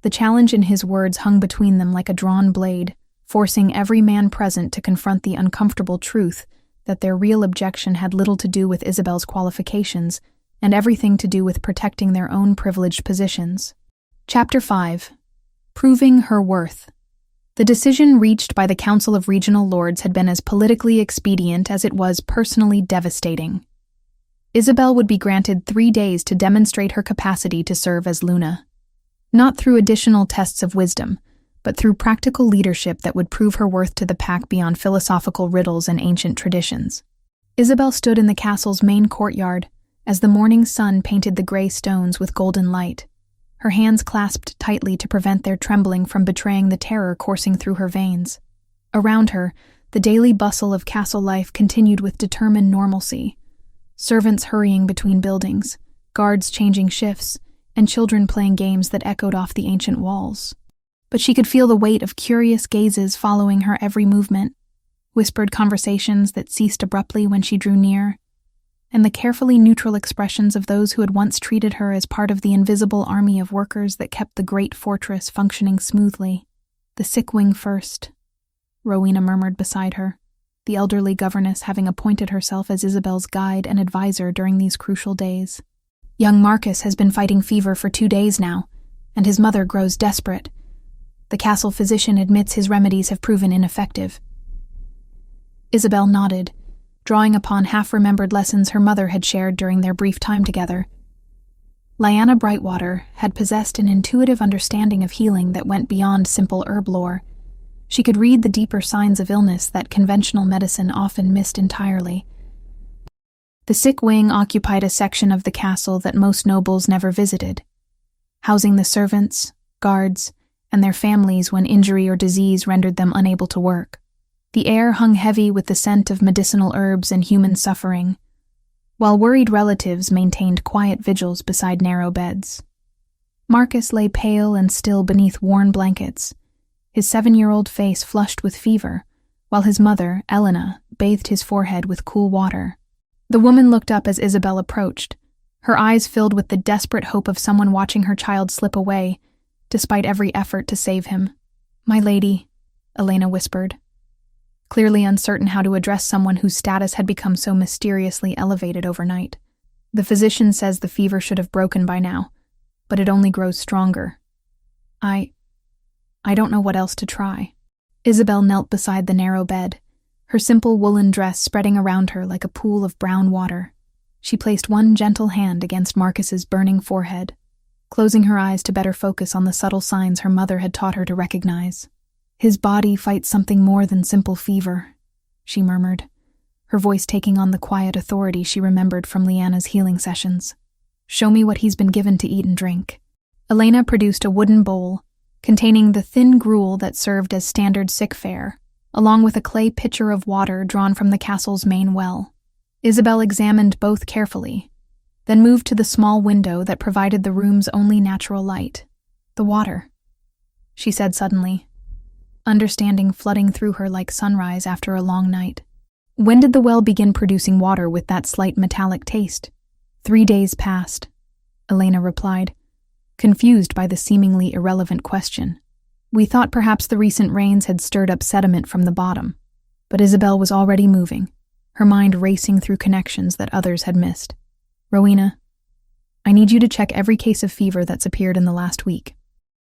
The challenge in his words hung between them like a drawn blade, forcing every man present to confront the uncomfortable truth that their real objection had little to do with Isabelle's qualifications and everything to do with protecting their own privileged positions. Chapter 5. Proving Her Worth. The decision reached by the Council of Regional Lords had been as politically expedient as it was personally devastating. Isabelle would be granted 3 days to demonstrate her capacity to serve as Luna. Not through additional tests of wisdom, but through practical leadership that would prove her worth to the pack beyond philosophical riddles and ancient traditions. Isabelle stood in the castle's main courtyard as the morning sun painted the gray stones with golden light, her hands clasped tightly to prevent their trembling from betraying the terror coursing through her veins. Around her, the daily bustle of castle life continued with determined normalcy. Servants hurrying between buildings, guards changing shifts, and children playing games that echoed off the ancient walls. But she could feel the weight of curious gazes following her every movement, whispered conversations that ceased abruptly when she drew near, and the carefully neutral expressions of those who had once treated her as part of the invisible army of workers that kept the great fortress functioning smoothly. "The sick wing first," Rowena murmured beside her, the elderly governess having appointed herself as Isabelle's guide and advisor during these crucial days. "Young Marcus has been fighting fever for 2 days now, and his mother grows desperate. The castle physician admits his remedies have proven ineffective." Isabelle nodded, drawing upon half-remembered lessons her mother had shared during their brief time together. Lyanna Brightwater had possessed an intuitive understanding of healing that went beyond simple herb lore. She could read the deeper signs of illness that conventional medicine often missed entirely. The sick wing occupied a section of the castle that most nobles never visited, housing the servants, guards, and their families when injury or disease rendered them unable to work. The air hung heavy with the scent of medicinal herbs and human suffering, while worried relatives maintained quiet vigils beside narrow beds. Marcus lay pale and still beneath worn blankets, his 7-year-old face flushed with fever, while his mother, Elena, bathed his forehead with cool water. The woman looked up as Isabelle approached, her eyes filled with the desperate hope of someone watching her child slip away, despite every effort to save him. "My lady," Elena whispered, clearly uncertain how to address someone whose status had become so mysteriously elevated overnight. "The physician says the fever should have broken by now, but it only grows stronger. I don't know what else to try." Isabelle knelt beside the narrow bed, her simple woolen dress spreading around her like a pool of brown water. She placed one gentle hand against Marcus's burning forehead, closing her eyes to better focus on the subtle signs her mother had taught her to recognize. "His body fights something more than simple fever," she murmured, her voice taking on the quiet authority she remembered from Leanna's healing sessions. "Show me what he's been given to eat and drink." Elena produced a wooden bowl containing the thin gruel that served as standard sick fare, along with a clay pitcher of water drawn from the castle's main well. Isabelle examined both carefully, then moved to the small window that provided the room's only natural light. "The water," she said suddenly, understanding flooding through her like sunrise after a long night. "When did the well begin producing water with that slight metallic taste?" 3 days passed, Elena replied, confused by the seemingly irrelevant question. "We thought perhaps the recent rains had stirred up sediment from the bottom." But Isabelle was already moving, her mind racing through connections that others had missed. "Rowena, I need you to check every case of fever that's appeared in the last week.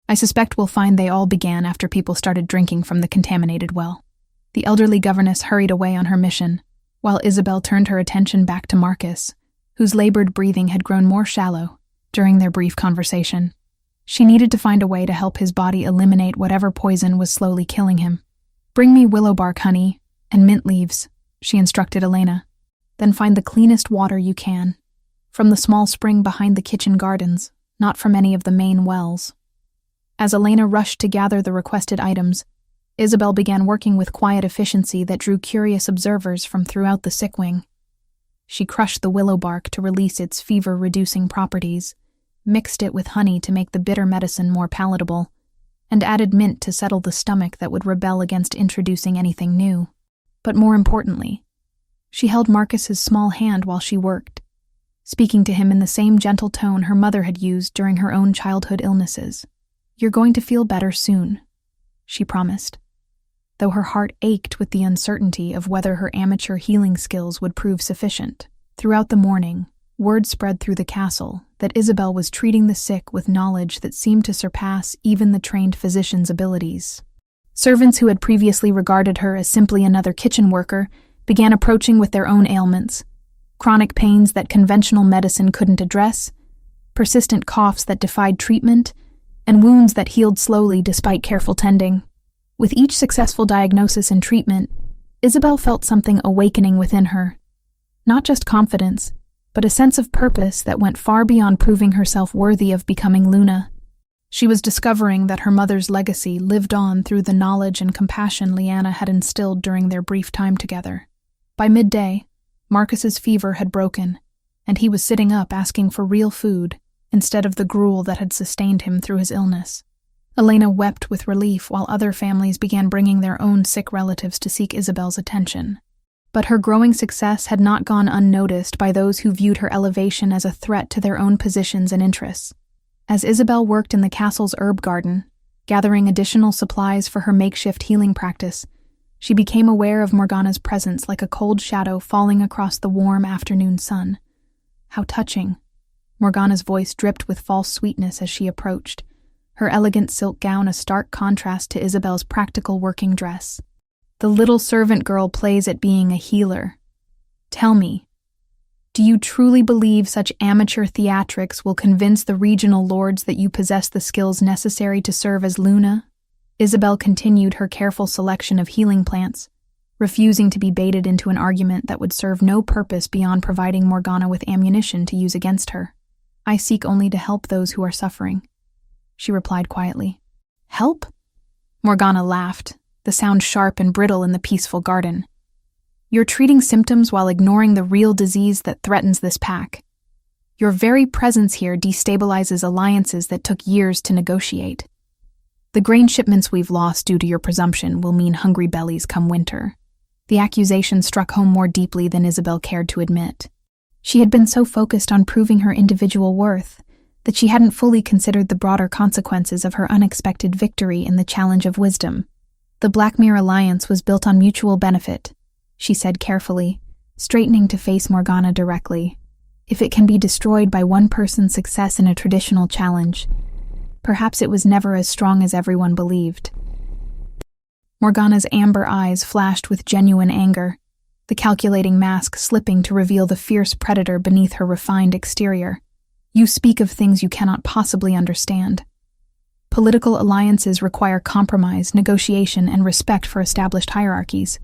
I suspect we'll find they all began after people started drinking from the contaminated well." The elderly governess hurried away on her mission, while Isabelle turned her attention back to Marcus, whose labored breathing had grown more shallow during their brief conversation. She needed to find a way to help his body eliminate whatever poison was slowly killing him. "Bring me willow bark, honey, and mint leaves," she instructed Elena. "Then find the cleanest water you can, from the small spring behind the kitchen gardens, not from any of the main wells." As Elena rushed to gather the requested items, Isabelle began working with quiet efficiency that drew curious observers from throughout the sick wing. She crushed the willow bark to release its fever-reducing properties, mixed it with honey to make the bitter medicine more palatable, and added mint to settle the stomach that would rebel against introducing anything new. But more importantly, she held Marcus's small hand while she worked, speaking to him in the same gentle tone her mother had used during her own childhood illnesses. "You're going to feel better soon," she promised, though her heart ached with the uncertainty of whether her amateur healing skills would prove sufficient. Throughout the morning, word spread through the castle that Isabelle was treating the sick with knowledge that seemed to surpass even the trained physician's abilities. Servants who had previously regarded her as simply another kitchen worker began approaching with their own ailments: chronic pains that conventional medicine couldn't address, persistent coughs that defied treatment, and wounds that healed slowly despite careful tending. With each successful diagnosis and treatment, Isabelle felt something awakening within her. Not just confidence, but a sense of purpose that went far beyond proving herself worthy of becoming Luna. She was discovering that her mother's legacy lived on through the knowledge and compassion Leanna had instilled during their brief time together. By midday, Marcus's fever had broken, and he was sitting up asking for real food instead of the gruel that had sustained him through his illness. Elena wept with relief while other families began bringing their own sick relatives to seek Isabelle's attention. But her growing success had not gone unnoticed by those who viewed her elevation as a threat to their own positions and interests. As Isabelle worked in the castle's herb garden, gathering additional supplies for her makeshift healing practice, she became aware of Morgana's presence like a cold shadow falling across the warm afternoon sun. How touching. Morgana's voice dripped with false sweetness as she approached, her elegant silk gown a stark contrast to Isabelle's practical working dress. "The little servant girl plays at being a healer. Tell me, do you truly believe such amateur theatrics will convince the regional lords that you possess the skills necessary to serve as Luna?" Isabelle continued her careful selection of healing plants, refusing to be baited into an argument that would serve no purpose beyond providing Morgana with ammunition to use against her. "I seek only to help those who are suffering," she replied quietly. "Help?" Morgana laughed, the sound sharp and brittle in the peaceful garden. "You're treating symptoms while ignoring the real disease that threatens this pack. Your very presence here destabilizes alliances that took years to negotiate. The grain shipments we've lost due to your presumption will mean hungry bellies come winter." The accusation struck home more deeply than Isabelle cared to admit. She had been so focused on proving her individual worth that she hadn't fully considered the broader consequences of her unexpected victory in the challenge of wisdom. "The Blackmere Alliance was built on mutual benefit," she said carefully, straightening to face Morgana directly. "If it can be destroyed by one person's success in a traditional challenge, perhaps it was never as strong as everyone believed." Morgana's amber eyes flashed with genuine anger, the calculating mask slipping to reveal the fierce predator beneath her refined exterior. "You speak of things you cannot possibly understand. Political alliances require compromise, negotiation, and respect for established hierarchies.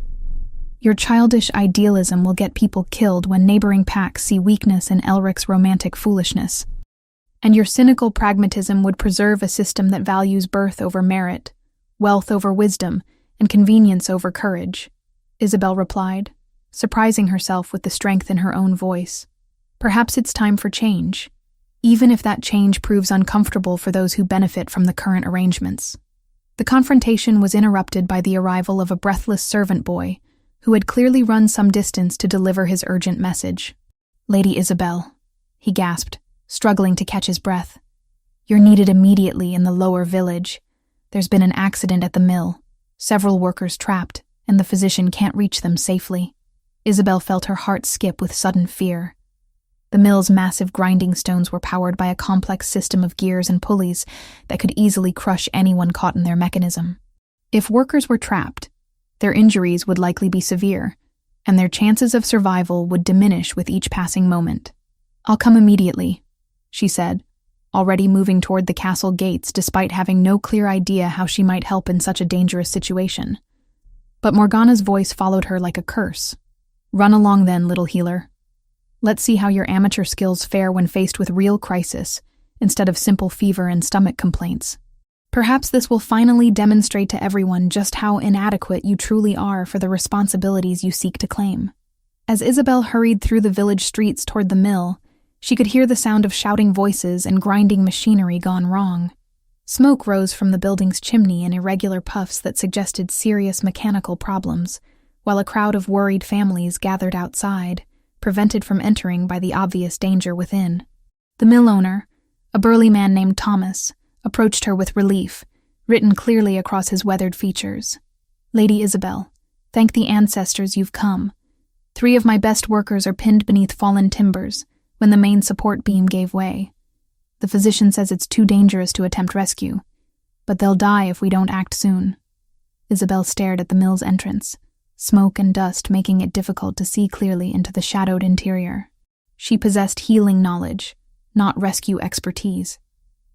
Your childish idealism will get people killed when neighboring packs see weakness in Elric's romantic foolishness. And your cynical pragmatism would preserve a system that values birth over merit, wealth over wisdom, and convenience over courage," Isabelle replied, surprising herself with the strength in her own voice. "Perhaps it's time for change, even if that change proves uncomfortable for those who benefit from the current arrangements." The confrontation was interrupted by the arrival of a breathless servant boy, who had clearly run some distance to deliver his urgent message. "Lady Isabelle," he gasped, struggling to catch his breath. "You're needed immediately in the lower village. There's been an accident at the mill, several workers trapped, and the physician can't reach them safely." Isabelle felt her heart skip with sudden fear. The mill's massive grinding stones were powered by a complex system of gears and pulleys that could easily crush anyone caught in their mechanism. If workers were trapped, their injuries would likely be severe, and their chances of survival would diminish with each passing moment. "I'll come immediately," she said, already moving toward the castle gates despite having no clear idea how she might help in such a dangerous situation. But Morgana's voice followed her like a curse. "Run along then, little healer. Let's see how your amateur skills fare when faced with real crisis, instead of simple fever and stomach complaints. Perhaps this will finally demonstrate to everyone just how inadequate you truly are for the responsibilities you seek to claim." As Isabelle hurried through the village streets toward the mill, she could hear the sound of shouting voices and grinding machinery gone wrong. Smoke rose from the building's chimney in irregular puffs that suggested serious mechanical problems, while a crowd of worried families gathered outside, prevented from entering by the obvious danger within. The mill owner, a burly man named Thomas, approached her with relief, written clearly across his weathered features. "Lady Isabelle, thank the ancestors you've come. 3 of my best workers are pinned beneath fallen timbers when the main support beam gave way. The physician says it's too dangerous to attempt rescue, but they'll die if we don't act soon." Isabelle stared at the mill's entrance, smoke and dust making it difficult to see clearly into the shadowed interior. She possessed healing knowledge, not rescue expertise,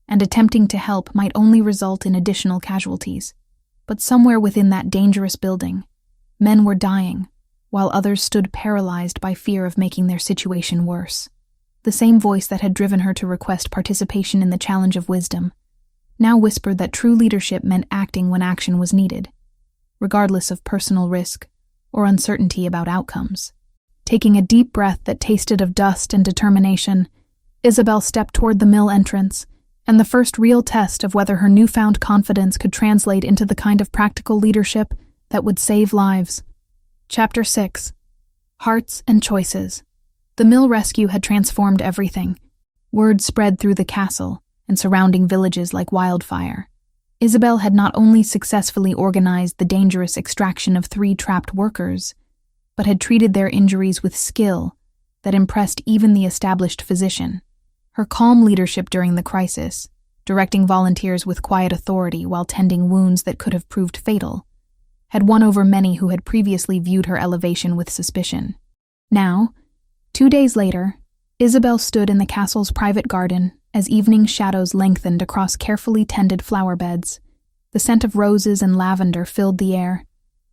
and attempting to help might only result in additional casualties. But somewhere within that dangerous building, men were dying, while others stood paralyzed by fear of making their situation worse. The same voice that had driven her to request participation in the challenge of wisdom now whispered that true leadership meant acting when action was needed, regardless of personal risk or uncertainty about outcomes. Taking a deep breath that tasted of dust and determination, Isabelle stepped toward the mill entrance, and the first real test of whether her newfound confidence could translate into the kind of practical leadership that would save lives. Chapter 6. Hearts and Choices. The mill rescue had transformed everything. Word spread through the castle and surrounding villages like wildfire. Isabelle had not only successfully organized the dangerous extraction of 3 trapped workers, but had treated their injuries with skill that impressed even the established physician. Her calm leadership during the crisis, directing volunteers with quiet authority while tending wounds that could have proved fatal, had won over many who had previously viewed her elevation with suspicion. Now, 2 days later, Isabelle stood in the castle's private garden as evening shadows lengthened across carefully tended flower beds. The scent of roses and lavender filled the air,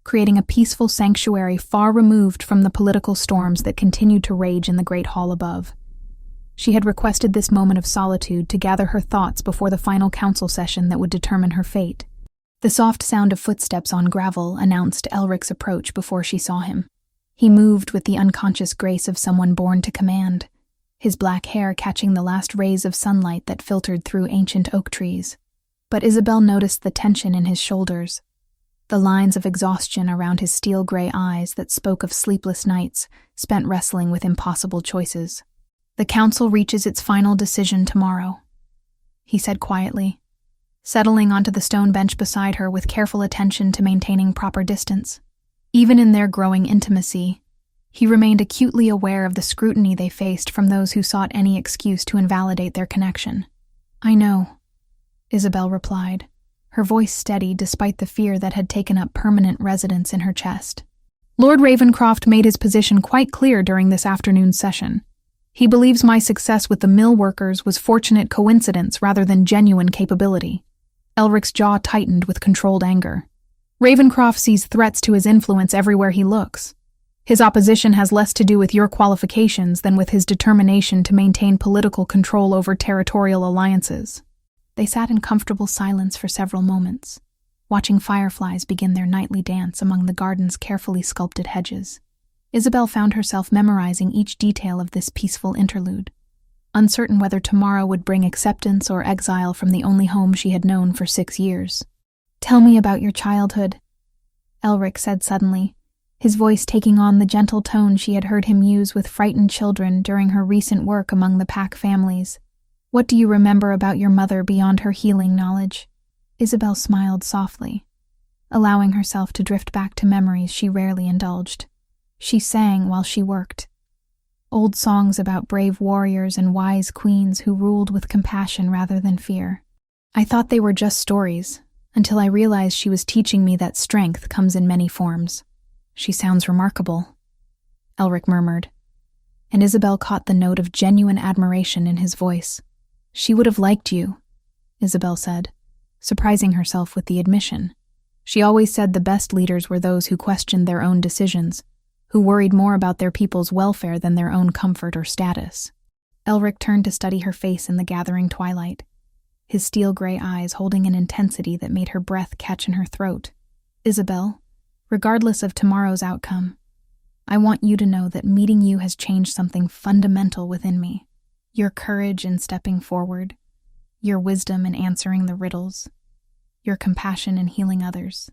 creating a peaceful sanctuary far removed from the political storms that continued to rage in the great hall above. She had requested this moment of solitude to gather her thoughts before the final council session that would determine her fate. The soft sound of footsteps on gravel announced Elric's approach before she saw him. He moved with the unconscious grace of someone born to command, his black hair catching the last rays of sunlight that filtered through ancient oak trees. But Isabelle noticed the tension in his shoulders, the lines of exhaustion around his steel-gray eyes that spoke of sleepless nights spent wrestling with impossible choices. "The council reaches its final decision tomorrow," he said quietly, settling onto the stone bench beside her with careful attention to maintaining proper distance. Even in their growing intimacy, he remained acutely aware of the scrutiny they faced from those who sought any excuse to invalidate their connection. "I know," Isabelle replied, her voice steady despite the fear that had taken up permanent residence in her chest. Lord Ravencroft made his position quite clear during this afternoon's session. He believes my success with the mill workers was fortunate coincidence rather than genuine capability. Elric's jaw tightened with controlled anger. Ravencroft sees threats to his influence everywhere he looks. His opposition has less to do with your qualifications than with his determination to maintain political control over territorial alliances. They sat in comfortable silence for several moments, watching fireflies begin their nightly dance among the garden's carefully sculpted hedges. Isabelle found herself memorizing each detail of this peaceful interlude, uncertain whether tomorrow would bring acceptance or exile from the only home she had known for 6 years. "Tell me about your childhood," Elric said suddenly, his voice taking on the gentle tone she had heard him use with frightened children during her recent work among the Pack families. "What do you remember about your mother beyond her healing knowledge?" Isabelle smiled softly, allowing herself to drift back to memories she rarely indulged. She sang while she worked. Old songs about brave warriors and wise queens who ruled with compassion rather than fear. I thought they were just stories, until I realized she was teaching me that strength comes in many forms. "She sounds remarkable," Elric murmured, and Isabelle caught the note of genuine admiration in his voice. "She would have liked you," Isabelle said, surprising herself with the admission. She always said the best leaders were those who questioned their own decisions, who worried more about their people's welfare than their own comfort or status. Elric turned to study her face in the gathering twilight, his steel-gray eyes holding an intensity that made her breath catch in her throat. "Isabelle, regardless of tomorrow's outcome, I want you to know that meeting you has changed something fundamental within me. Your courage in stepping forward, your wisdom in answering the riddles, your compassion in healing others.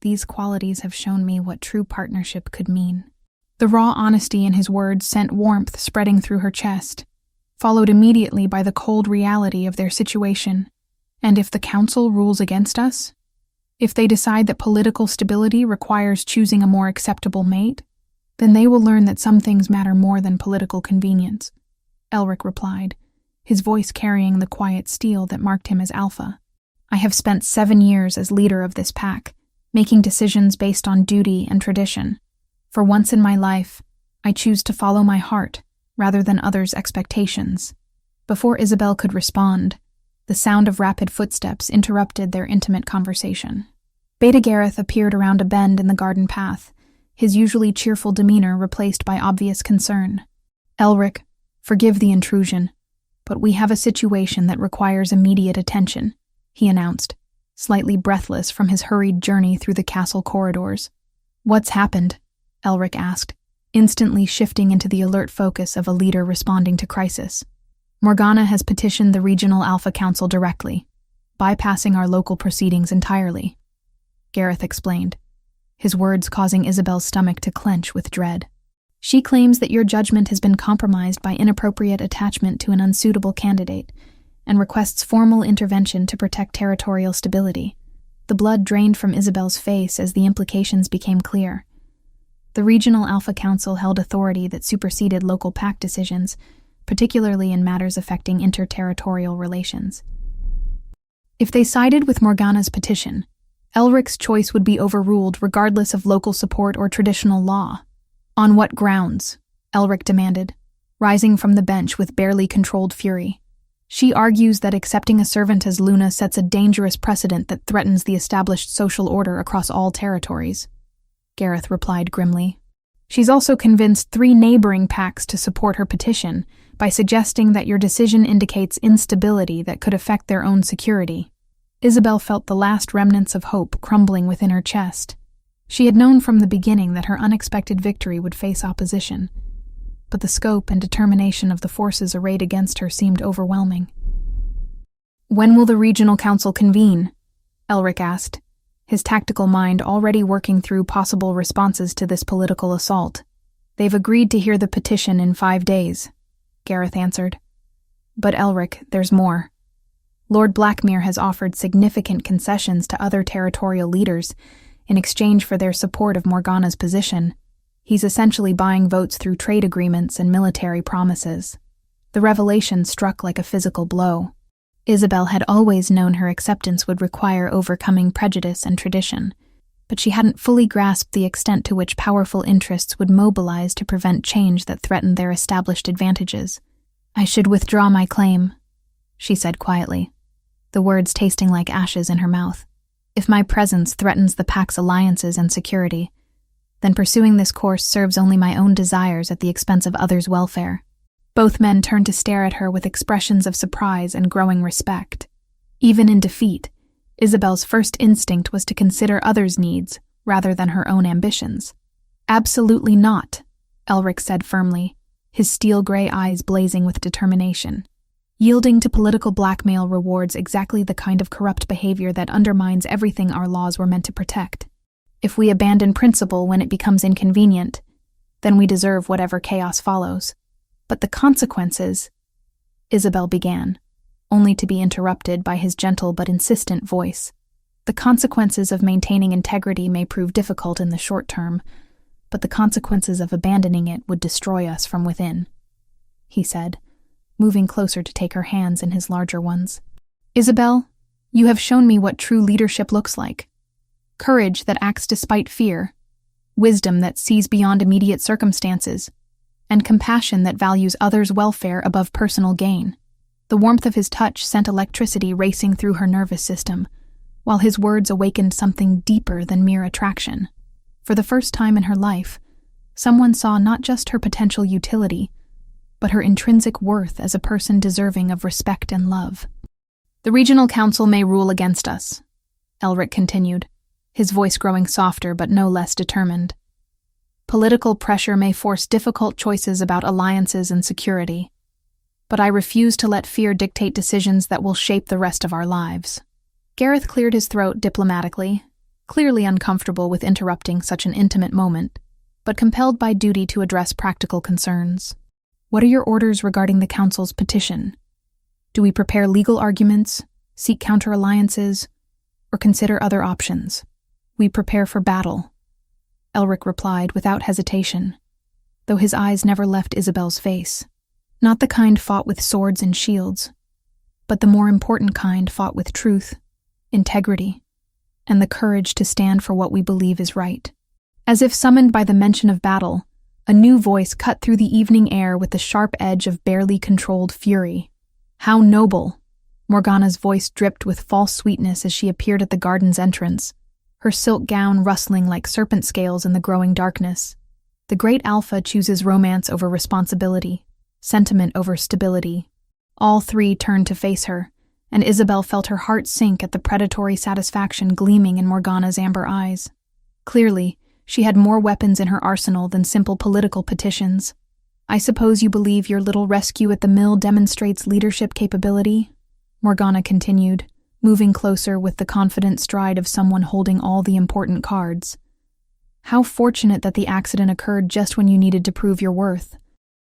These qualities have shown me what true partnership could mean." The raw honesty in his words sent warmth spreading through her chest, followed immediately by the cold reality of their situation. "And if the council rules against us? If they decide that political stability requires choosing a more acceptable mate, then they will learn that some things matter more than political convenience," Elric replied, his voice carrying the quiet steel that marked him as alpha. "I have spent 7 years as leader of this pack, making decisions based on duty and tradition. For once in my life, I choose to follow my heart rather than others' expectations." Before Isabelle could respond, the sound of rapid footsteps interrupted their intimate conversation. Beta Gareth appeared around a bend in the garden path, his usually cheerful demeanor replaced by obvious concern. "Elric, forgive the intrusion, but we have a situation that requires immediate attention," he announced, slightly breathless from his hurried journey through the castle corridors. "What's happened?" Elric asked, instantly shifting into the alert focus of a leader responding to crisis. "Morgana has petitioned the Regional Alpha Council directly, bypassing our local proceedings entirely," Gareth explained, his words causing Isabelle's stomach to clench with dread. "She claims that your judgment has been compromised by inappropriate attachment to an unsuitable candidate, and requests formal intervention to protect territorial stability." The blood drained from Isabelle's face as the implications became clear. The Regional Alpha Council held authority that superseded local pact decisions, particularly in matters affecting interterritorial relations. If they sided with Morgana's petition, Elric's choice would be overruled regardless of local support or traditional law. "On what grounds?" Elric demanded, rising from the bench with barely controlled fury. "She argues that accepting a servant as Luna sets a dangerous precedent that threatens the established social order across all territories," Gareth replied grimly. "She's also convinced 3 neighboring packs to support her petition by suggesting that your decision indicates instability that could affect their own security." Isabelle felt the last remnants of hope crumbling within her chest. She had known from the beginning that her unexpected victory would face opposition, but the scope and determination of the forces arrayed against her seemed overwhelming. "When will the Regional Council convene?" Elric asked, his tactical mind already working through possible responses to this political assault. "They've agreed to hear the petition in 5 days," Gareth answered. "But Elric, there's more. Lord Blackmere has offered significant concessions to other territorial leaders in exchange for their support of Morgana's position. He's essentially buying votes through trade agreements and military promises." The revelation struck like a physical blow. Isabelle had always known her acceptance would require overcoming prejudice and tradition, but she hadn't fully grasped the extent to which powerful interests would mobilize to prevent change that threatened their established advantages. "I should withdraw my claim," she said quietly, the words tasting like ashes in her mouth. "If my presence threatens the pack's alliances and security, then pursuing this course serves only my own desires at the expense of others' welfare." Both men turned to stare at her with expressions of surprise and growing respect. Even in defeat, Isabelle's first instinct was to consider others' needs rather than her own ambitions. "Absolutely not," Elric said firmly, his steel-gray eyes blazing with determination. "Yielding to political blackmail rewards exactly the kind of corrupt behavior that undermines everything our laws were meant to protect. If we abandon principle when it becomes inconvenient, then we deserve whatever chaos follows. But the consequences," Isabelle began, only to be interrupted by his gentle but insistent voice. "The consequences of maintaining integrity may prove difficult in the short term, but the consequences of abandoning it would destroy us from within," he said, moving closer to take her hands in his larger ones. "Isabelle, you have shown me what true leadership looks like. Courage that acts despite fear, wisdom that sees beyond immediate circumstances, and compassion that values others' welfare above personal gain." The warmth of his touch sent electricity racing through her nervous system, while his words awakened something deeper than mere attraction. For the first time in her life, someone saw not just her potential utility, but her intrinsic worth as a person deserving of respect and love. "The Regional Council may rule against us," Elric continued, his voice growing softer but no less determined. "Political pressure may force difficult choices about alliances and security, but I refuse to let fear dictate decisions that will shape the rest of our lives." Gareth cleared his throat diplomatically, clearly uncomfortable with interrupting such an intimate moment, but compelled by duty to address practical concerns. "What are your orders regarding the Council's petition? Do we prepare legal arguments, seek counter-alliances, or consider other options?" "We prepare for battle," Elric replied without hesitation, though his eyes never left Isabelle's face. "Not the kind fought with swords and shields, but the more important kind fought with truth, integrity, and the courage to stand for what we believe is right." As if summoned by the mention of battle, a new voice cut through the evening air with the sharp edge of barely controlled fury. "How noble!" Morgana's voice dripped with false sweetness as she appeared at the garden's entrance, her silk gown rustling like serpent scales in the growing darkness. "The great Alpha chooses romance over responsibility, sentiment over stability." All three turned to face her, and Isabelle felt her heart sink at the predatory satisfaction gleaming in Morgana's amber eyes. Clearly, she had more weapons in her arsenal than simple political petitions. "I suppose you believe your little rescue at the mill demonstrates leadership capability?" Morgana continued, moving closer with the confident stride of someone holding all the important cards. "How fortunate that the accident occurred just when you needed to prove your worth,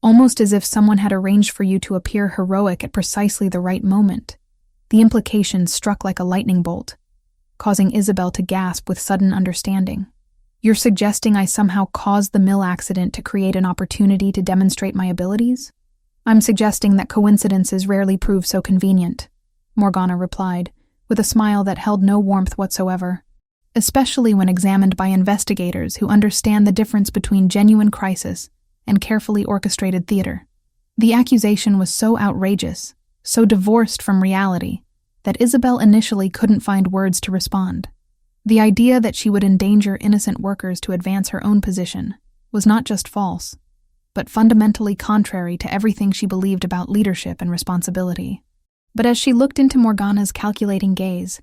almost as if someone had arranged for you to appear heroic at precisely the right moment." The implication struck like a lightning bolt, causing Isabelle to gasp with sudden understanding. "You're suggesting I somehow caused the mill accident to create an opportunity to demonstrate my abilities?" "I'm suggesting that coincidences rarely prove so convenient," Morgana replied, with a smile that held no warmth whatsoever, "especially when examined by investigators who understand the difference between genuine crisis and carefully orchestrated theater." The accusation was so outrageous, so divorced from reality, that Isabelle initially couldn't find words to respond. The idea that she would endanger innocent workers to advance her own position was not just false, but fundamentally contrary to everything she believed about leadership and responsibility. But as she looked into Morgana's calculating gaze,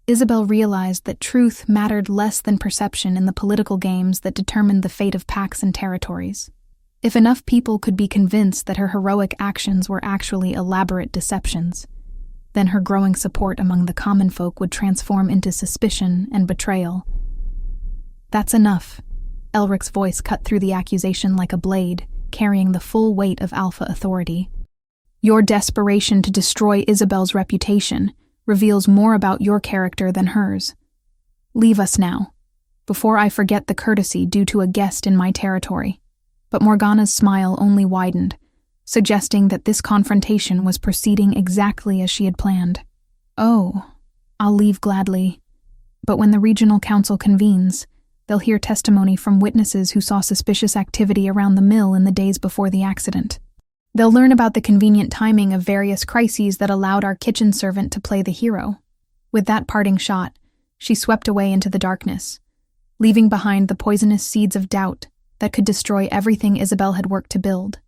Isabelle realized that truth mattered less than perception in the political games that determined the fate of packs and territories. If enough people could be convinced that her heroic actions were actually elaborate deceptions, then her growing support among the common folk would transform into suspicion and betrayal. "That's enough." Elric's voice cut through the accusation like a blade, carrying the full weight of Alpha authority. "Your desperation to destroy Isabelle's reputation reveals more about your character than hers. Leave us now, before I forget the courtesy due to a guest in my territory." But Morgana's smile only widened, suggesting that this confrontation was proceeding exactly as she had planned. "Oh, I'll leave gladly. But when the regional council convenes, they'll hear testimony from witnesses who saw suspicious activity around the mill in the days before the accident. They'll learn about the convenient timing of various crises that allowed our kitchen servant to play the hero. With that parting shot, she swept away into the darkness, leaving behind the poisonous seeds of doubt that could destroy everything Isabelle had worked to build.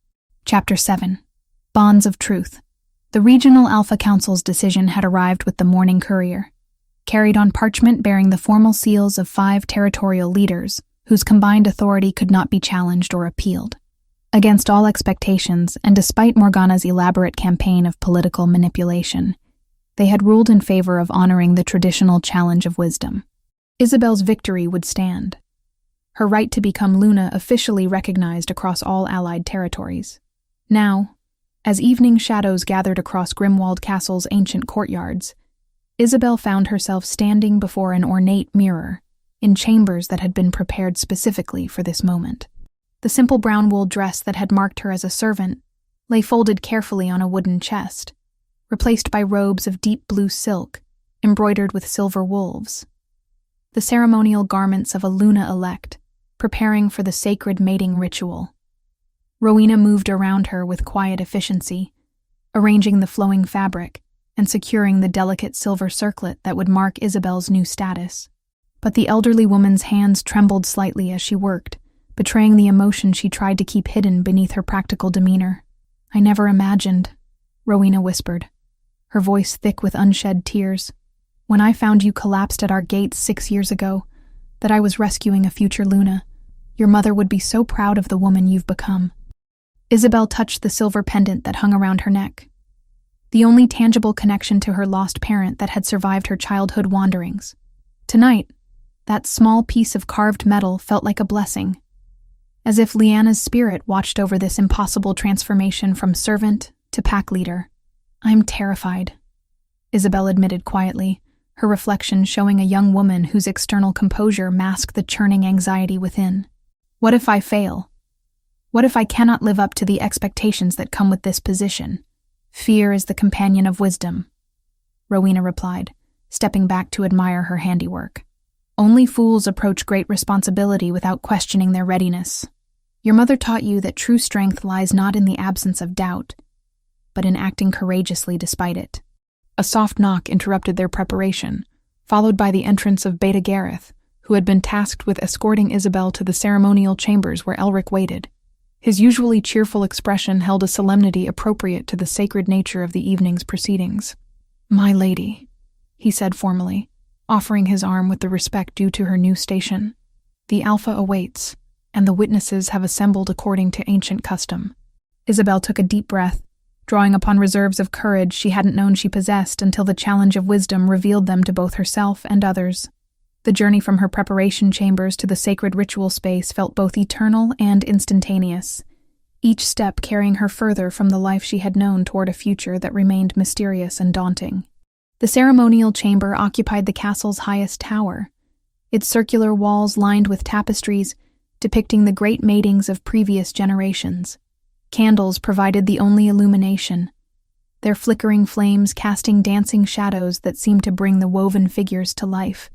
Chapter 7. Bonds of Truth. The Regional Alpha Council's decision had arrived with the morning courier, carried on parchment bearing the formal seals of 5 territorial leaders, whose combined authority could not be challenged or appealed. Against all expectations, and despite Morgana's elaborate campaign of political manipulation, they had ruled in favor of honoring the traditional challenge of wisdom. Isabelle's victory would stand, her right to become Luna officially recognized across all allied territories. Now, as evening shadows gathered across Grimwald Castle's ancient courtyards, Isabelle found herself standing before an ornate mirror in chambers that had been prepared specifically for this moment. The simple brown wool dress that had marked her as a servant lay folded carefully on a wooden chest, replaced by robes of deep blue silk embroidered with silver wolves. The ceremonial garments of a Luna elect, preparing for the sacred mating ritual. Rowena moved around her with quiet efficiency, arranging the flowing fabric and securing the delicate silver circlet that would mark Isabelle's new status. But the elderly woman's hands trembled slightly as she worked, betraying the emotion she tried to keep hidden beneath her practical demeanor. "I never imagined," Rowena whispered, her voice thick with unshed tears, "when I found you collapsed at our gates 6 years ago, that I was rescuing a future Luna. Your mother would be so proud of the woman you've become." Isabelle touched the silver pendant that hung around her neck, the only tangible connection to her lost parent that had survived her childhood wanderings. Tonight, that small piece of carved metal felt like a blessing, as if Liana's spirit watched over this impossible transformation from servant to pack leader. "I'm terrified," Isabelle admitted quietly, her reflection showing a young woman whose external composure masked the churning anxiety within. "What if I fail? What if I cannot live up to the expectations that come with this position? Fear is the companion of wisdom," Rowena replied, stepping back to admire her handiwork. "Only fools approach great responsibility without questioning their readiness. Your mother taught you that true strength lies not in the absence of doubt, but in acting courageously despite it." A soft knock interrupted their preparation, followed by the entrance of Beta Gareth, who had been tasked with escorting Isabelle to the ceremonial chambers where Elric waited. His usually cheerful expression held a solemnity appropriate to the sacred nature of the evening's proceedings. "My lady," he said formally, offering his arm with the respect due to her new station. "The Alpha awaits, and the witnesses have assembled according to ancient custom." Isabelle took a deep breath, drawing upon reserves of courage she hadn't known she possessed until the challenge of wisdom revealed them to both herself and others. The journey from her preparation chambers to the sacred ritual space felt both eternal and instantaneous, each step carrying her further from the life she had known toward a future that remained mysterious and daunting. The ceremonial chamber occupied the castle's highest tower, its circular walls lined with tapestries depicting the great matings of previous generations. Candles provided the only illumination, their flickering flames casting dancing shadows that seemed to bring the woven figures to life.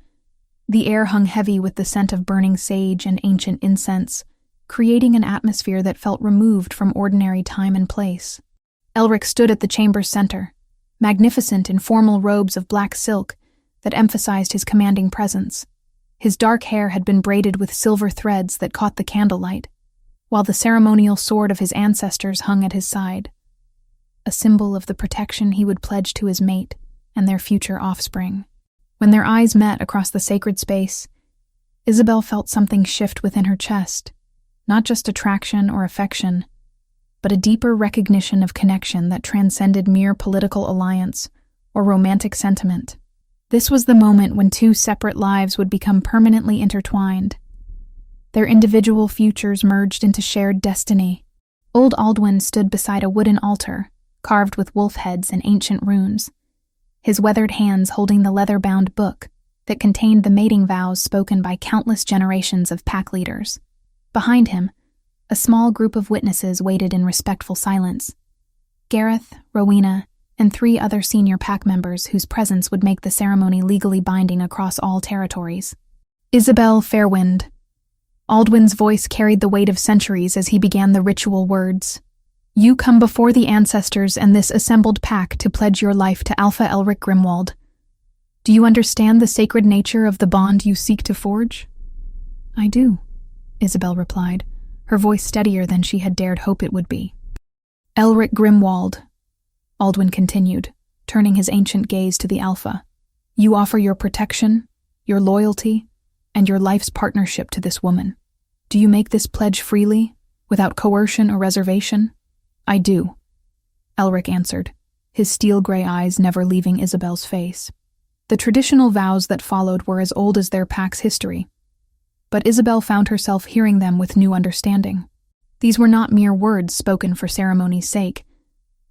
The air hung heavy with the scent of burning sage and ancient incense, creating an atmosphere that felt removed from ordinary time and place. Elric stood at the chamber's center, magnificent in formal robes of black silk that emphasized his commanding presence. His dark hair had been braided with silver threads that caught the candlelight, while the ceremonial sword of his ancestors hung at his side, a symbol of the protection he would pledge to his mate and their future offspring. When their eyes met across the sacred space, Isabelle felt something shift within her chest, not just attraction or affection, but a deeper recognition of connection that transcended mere political alliance or romantic sentiment. This was the moment when 2 separate lives would become permanently intertwined, their individual futures merged into shared destiny. Old Aldwin stood beside a wooden altar, carved with wolf heads and ancient runes, his weathered hands holding the leather-bound book that contained the mating vows spoken by countless generations of pack leaders. Behind him, a small group of witnesses waited in respectful silence. Gareth, Rowena, and 3 other senior pack members whose presence would make the ceremony legally binding across all territories. Isabelle Fairwind. Aldwin's voice carried the weight of centuries as he began the ritual words. You come before the ancestors and this assembled pack to pledge your life to Alpha Elric Grimwald. Do you understand the sacred nature of the bond you seek to forge? I do, Isabelle replied, her voice steadier than she had dared hope it would be. Elric Grimwald, Aldwin continued, turning his ancient gaze to the Alpha. You offer your protection, your loyalty, and your life's partnership to this woman. Do you make this pledge freely, without coercion or reservation? I do, Elric answered, his steel-gray eyes never leaving Isabelle's face. The traditional vows that followed were as old as their pack's history, but Isabelle found herself hearing them with new understanding. These were not mere words spoken for ceremony's sake,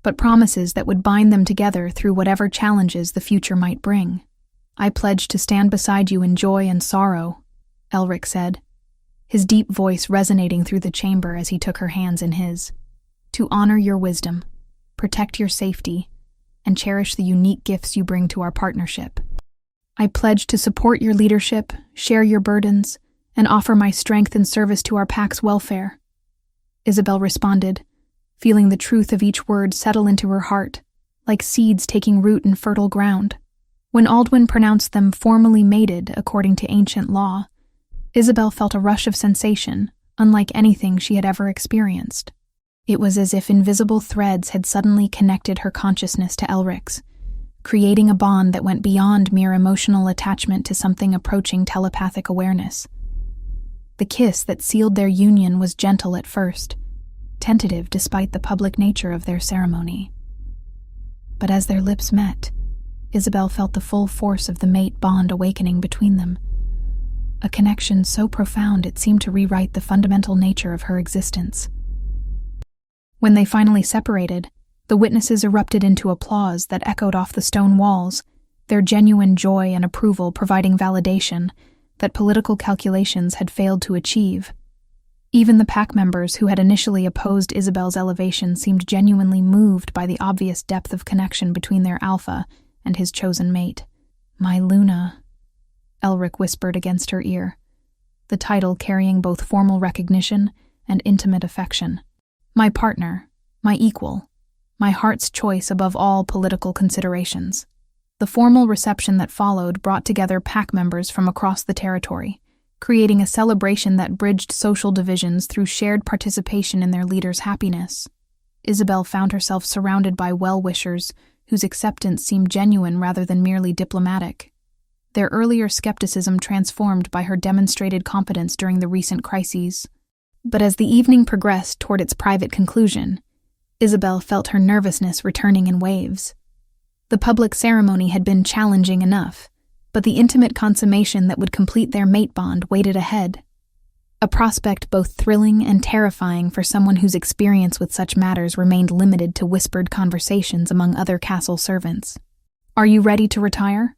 but promises that would bind them together through whatever challenges the future might bring. I pledge to stand beside you in joy and sorrow, Elric said, his deep voice resonating through the chamber as he took her hands in his. To honor your wisdom, protect your safety, and cherish the unique gifts you bring to our partnership. I pledge to support your leadership, share your burdens, and offer my strength and service to our pack's welfare. Isabelle responded, feeling the truth of each word settle into her heart, like seeds taking root in fertile ground. When Aldwin pronounced them formally mated according to ancient law, Isabelle felt a rush of sensation, unlike anything she had ever experienced. It was as if invisible threads had suddenly connected her consciousness to Elric's, creating a bond that went beyond mere emotional attachment to something approaching telepathic awareness. The kiss that sealed their union was gentle at first, tentative despite the public nature of their ceremony. But as their lips met, Isabelle felt the full force of the mate bond awakening between them, a connection so profound it seemed to rewrite the fundamental nature of her existence. When they finally separated, the witnesses erupted into applause that echoed off the stone walls, their genuine joy and approval providing validation that political calculations had failed to achieve. Even the pack members who had initially opposed Isabelle's elevation seemed genuinely moved by the obvious depth of connection between their alpha and his chosen mate. My Luna, Elric whispered against her ear, the title carrying both formal recognition and intimate affection. My partner, my equal, my heart's choice above all political considerations. The formal reception that followed brought together pack members from across the territory, creating a celebration that bridged social divisions through shared participation in their leader's happiness. Isabelle found herself surrounded by well-wishers whose acceptance seemed genuine rather than merely diplomatic. Their earlier skepticism transformed by her demonstrated competence during the recent crises. But as the evening progressed toward its private conclusion, Isabelle felt her nervousness returning in waves. The public ceremony had been challenging enough, but the intimate consummation that would complete their mate bond waited ahead. A prospect both thrilling and terrifying for someone whose experience with such matters remained limited to whispered conversations among other castle servants. Are you ready to retire?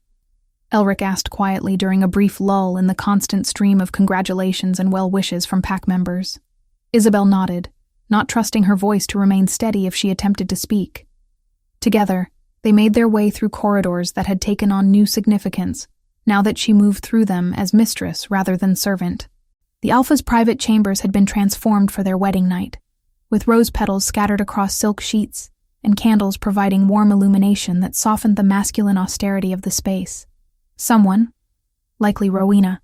Elric asked quietly during a brief lull in the constant stream of congratulations and well wishes from pack members. Isabelle nodded, not trusting her voice to remain steady if she attempted to speak. Together, they made their way through corridors that had taken on new significance, now that she moved through them as mistress rather than servant. The Alpha's private chambers had been transformed for their wedding night, with rose petals scattered across silk sheets and candles providing warm illumination that softened the masculine austerity of the space. Someone, likely Rowena,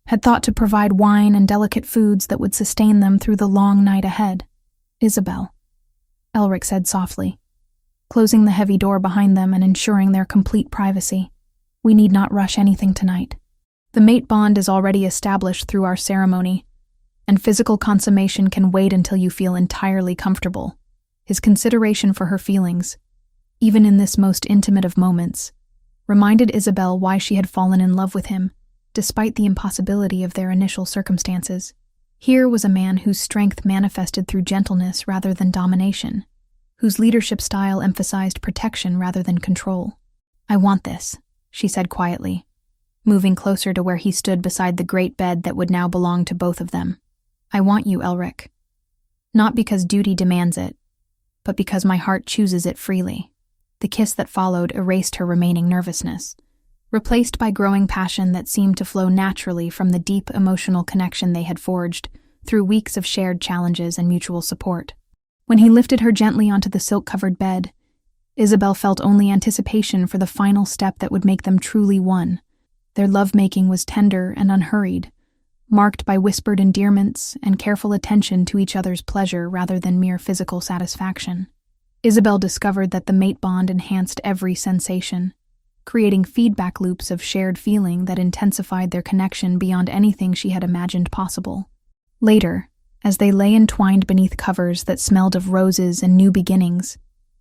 had thought to provide wine and delicate foods that would sustain them through the long night ahead. Isabelle, Elric said softly, closing the heavy door behind them and ensuring their complete privacy. We need not rush anything tonight. The mate bond is already established through our ceremony, and physical consummation can wait until you feel entirely comfortable. His consideration for her feelings, even in this most intimate of moments, reminded Isabelle why she had fallen in love with him, despite the impossibility of their initial circumstances. Here was a man whose strength manifested through gentleness rather than domination, whose leadership style emphasized protection rather than control. I want this, she said quietly, moving closer to where he stood beside the great bed that would now belong to both of them. I want you, Elric. Not because duty demands it, but because my heart chooses it freely. The kiss that followed erased her remaining nervousness, replaced by growing passion that seemed to flow naturally from the deep emotional connection they had forged through weeks of shared challenges and mutual support. When he lifted her gently onto the silk-covered bed, Isabelle felt only anticipation for the final step that would make them truly one. Their lovemaking was tender and unhurried, marked by whispered endearments and careful attention to each other's pleasure rather than mere physical satisfaction. Isabelle discovered that the mate bond enhanced every sensation, creating feedback loops of shared feeling that intensified their connection beyond anything she had imagined possible. Later, as they lay entwined beneath covers that smelled of roses and new beginnings,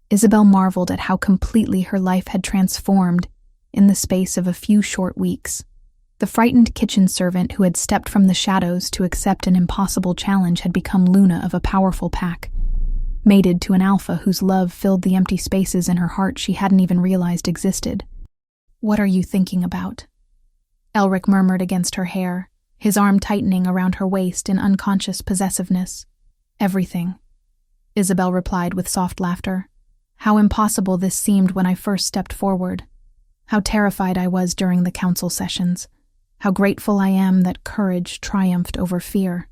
Isabelle marveled at how completely her life had transformed in the space of a few short weeks. The frightened kitchen servant who had stepped from the shadows to accept an impossible challenge had become Luna of a powerful pack, mated to an alpha whose love filled the empty spaces in her heart she hadn't even realized existed. "What are you thinking about?" Elric murmured against her hair, his arm tightening around her waist in unconscious possessiveness. "Everything," Isabelle replied with soft laughter. "How impossible this seemed when I first stepped forward. How terrified I was during the council sessions. How grateful I am that courage triumphed over fear.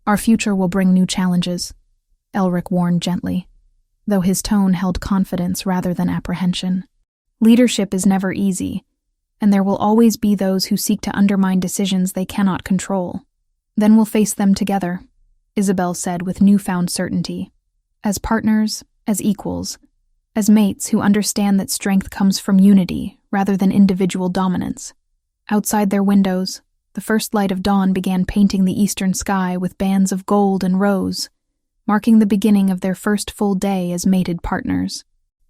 Our future will bring new challenges," Elric warned gently, though his tone held confidence rather than apprehension. "Leadership is never easy, and there will always be those who seek to undermine decisions they cannot control. Then we'll face them together," Isabelle said with newfound certainty. "As partners, as equals, as mates who understand that strength comes from unity rather than individual dominance." Outside their windows, the first light of dawn began painting the eastern sky with bands of gold and rose, marking the beginning of their first full day as mated partners.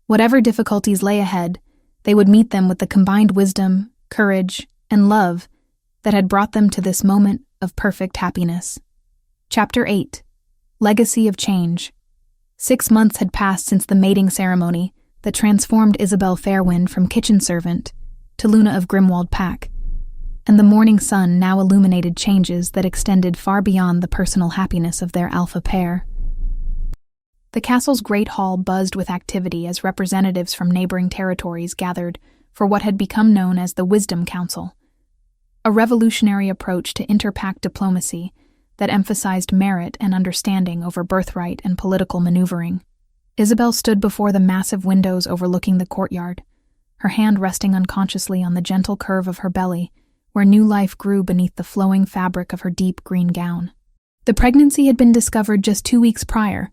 Whatever difficulties lay ahead, they would meet them with the combined wisdom, courage, and love that had brought them to this moment of perfect happiness. Chapter 8. Legacy of Change. 6 months had passed since the mating ceremony that transformed Isabelle Fairwind from kitchen servant to Luna of Grimwald Pack, and the morning sun now illuminated changes that extended far beyond the personal happiness of their alpha pair. The castle's great hall buzzed with activity as representatives from neighboring territories gathered for what had become known as the Wisdom Council, a revolutionary approach to interpack diplomacy that emphasized merit and understanding over birthright and political maneuvering. Isabelle stood before the massive windows overlooking the courtyard, her hand resting unconsciously on the gentle curve of her belly, where new life grew beneath the flowing fabric of her deep green gown. The pregnancy had been discovered just 2 weeks prior,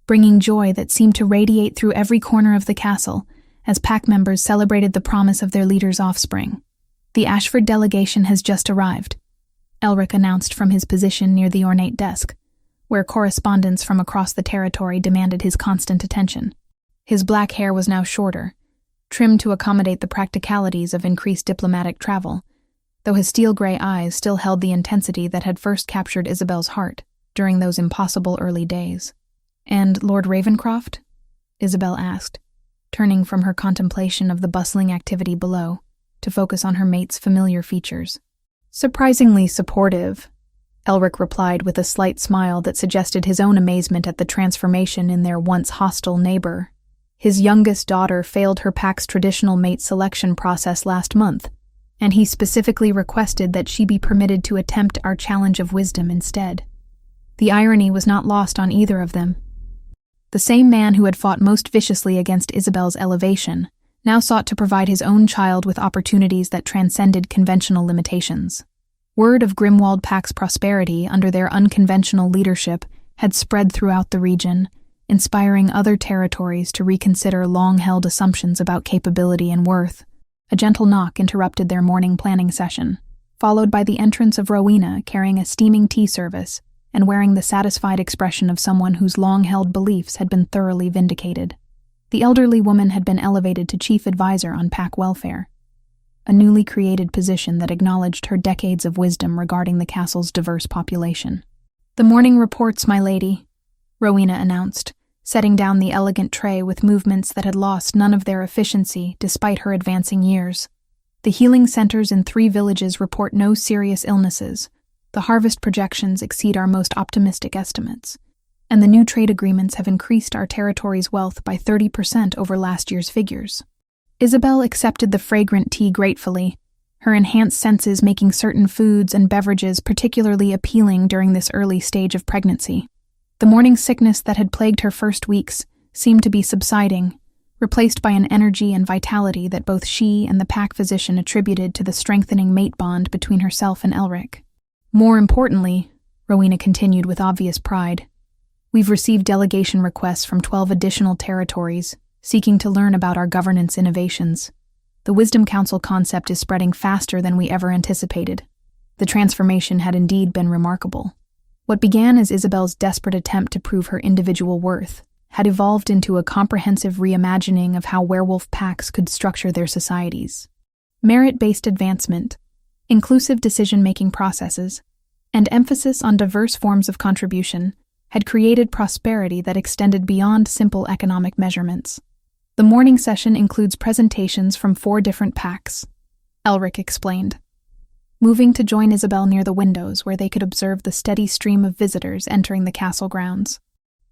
bringing joy that seemed to radiate through every corner of the castle as pack members celebrated the promise of their leader's offspring. "The Ashford delegation has just arrived," Elric announced from his position near the ornate desk, where correspondents from across the territory demanded his constant attention. His black hair was now shorter, trimmed to accommodate the practicalities of increased diplomatic travel, though his steel-gray eyes still held the intensity that had first captured Isabelle's heart during those impossible early days. "And Lord Ravencroft?" Isabelle asked, turning from her contemplation of the bustling activity below to focus on her mate's familiar features. "Surprisingly supportive," Elric replied with a slight smile that suggested his own amazement at the transformation in their once hostile neighbor. His youngest daughter failed her pack's traditional mate selection process last month, and he specifically requested that she be permitted to attempt our challenge of wisdom instead. The irony was not lost on either of them. The same man who had fought most viciously against Isabelle's elevation now sought to provide his own child with opportunities that transcended conventional limitations. Word of Grimwald Pack's prosperity under their unconventional leadership had spread throughout the region, inspiring other territories to reconsider long-held assumptions about capability and worth. A gentle knock interrupted their morning planning session, followed by the entrance of Rowena carrying a steaming tea service and wearing the satisfied expression of someone whose long-held beliefs had been thoroughly vindicated. The elderly woman had been elevated to chief advisor on pack welfare, a newly created position that acknowledged her decades of wisdom regarding the castle's diverse population. "The morning reports, my lady," Rowena announced, setting down the elegant tray with movements that had lost none of their efficiency despite her advancing years. "The healing centers in 3 villages report no serious illnesses. The harvest projections exceed our most optimistic estimates. and the new trade agreements have increased our territory's wealth by 30% over last year's figures. Isabelle accepted the fragrant tea gratefully, her enhanced senses making certain foods and beverages particularly appealing during this early stage of pregnancy. The morning sickness that had plagued her first weeks seemed to be subsiding, replaced by an energy and vitality that both she and the pack physician attributed to the strengthening mate bond between herself and Elric. More importantly, Rowena continued with obvious pride, we've received delegation requests from 12 additional territories, seeking to learn about our governance innovations. The Wisdom Council concept is spreading faster than we ever anticipated. The transformation had indeed been remarkable. What began as Isabelle's desperate attempt to prove her individual worth had evolved into a comprehensive reimagining of how werewolf packs could structure their societies. Merit-based advancement, inclusive decision-making processes, and emphasis on diverse forms of contribution had created prosperity that extended beyond simple economic measurements. The morning session includes presentations from 4 different packs, Elric explained, moving to join Isabelle near the windows where they could observe the steady stream of visitors entering the castle grounds.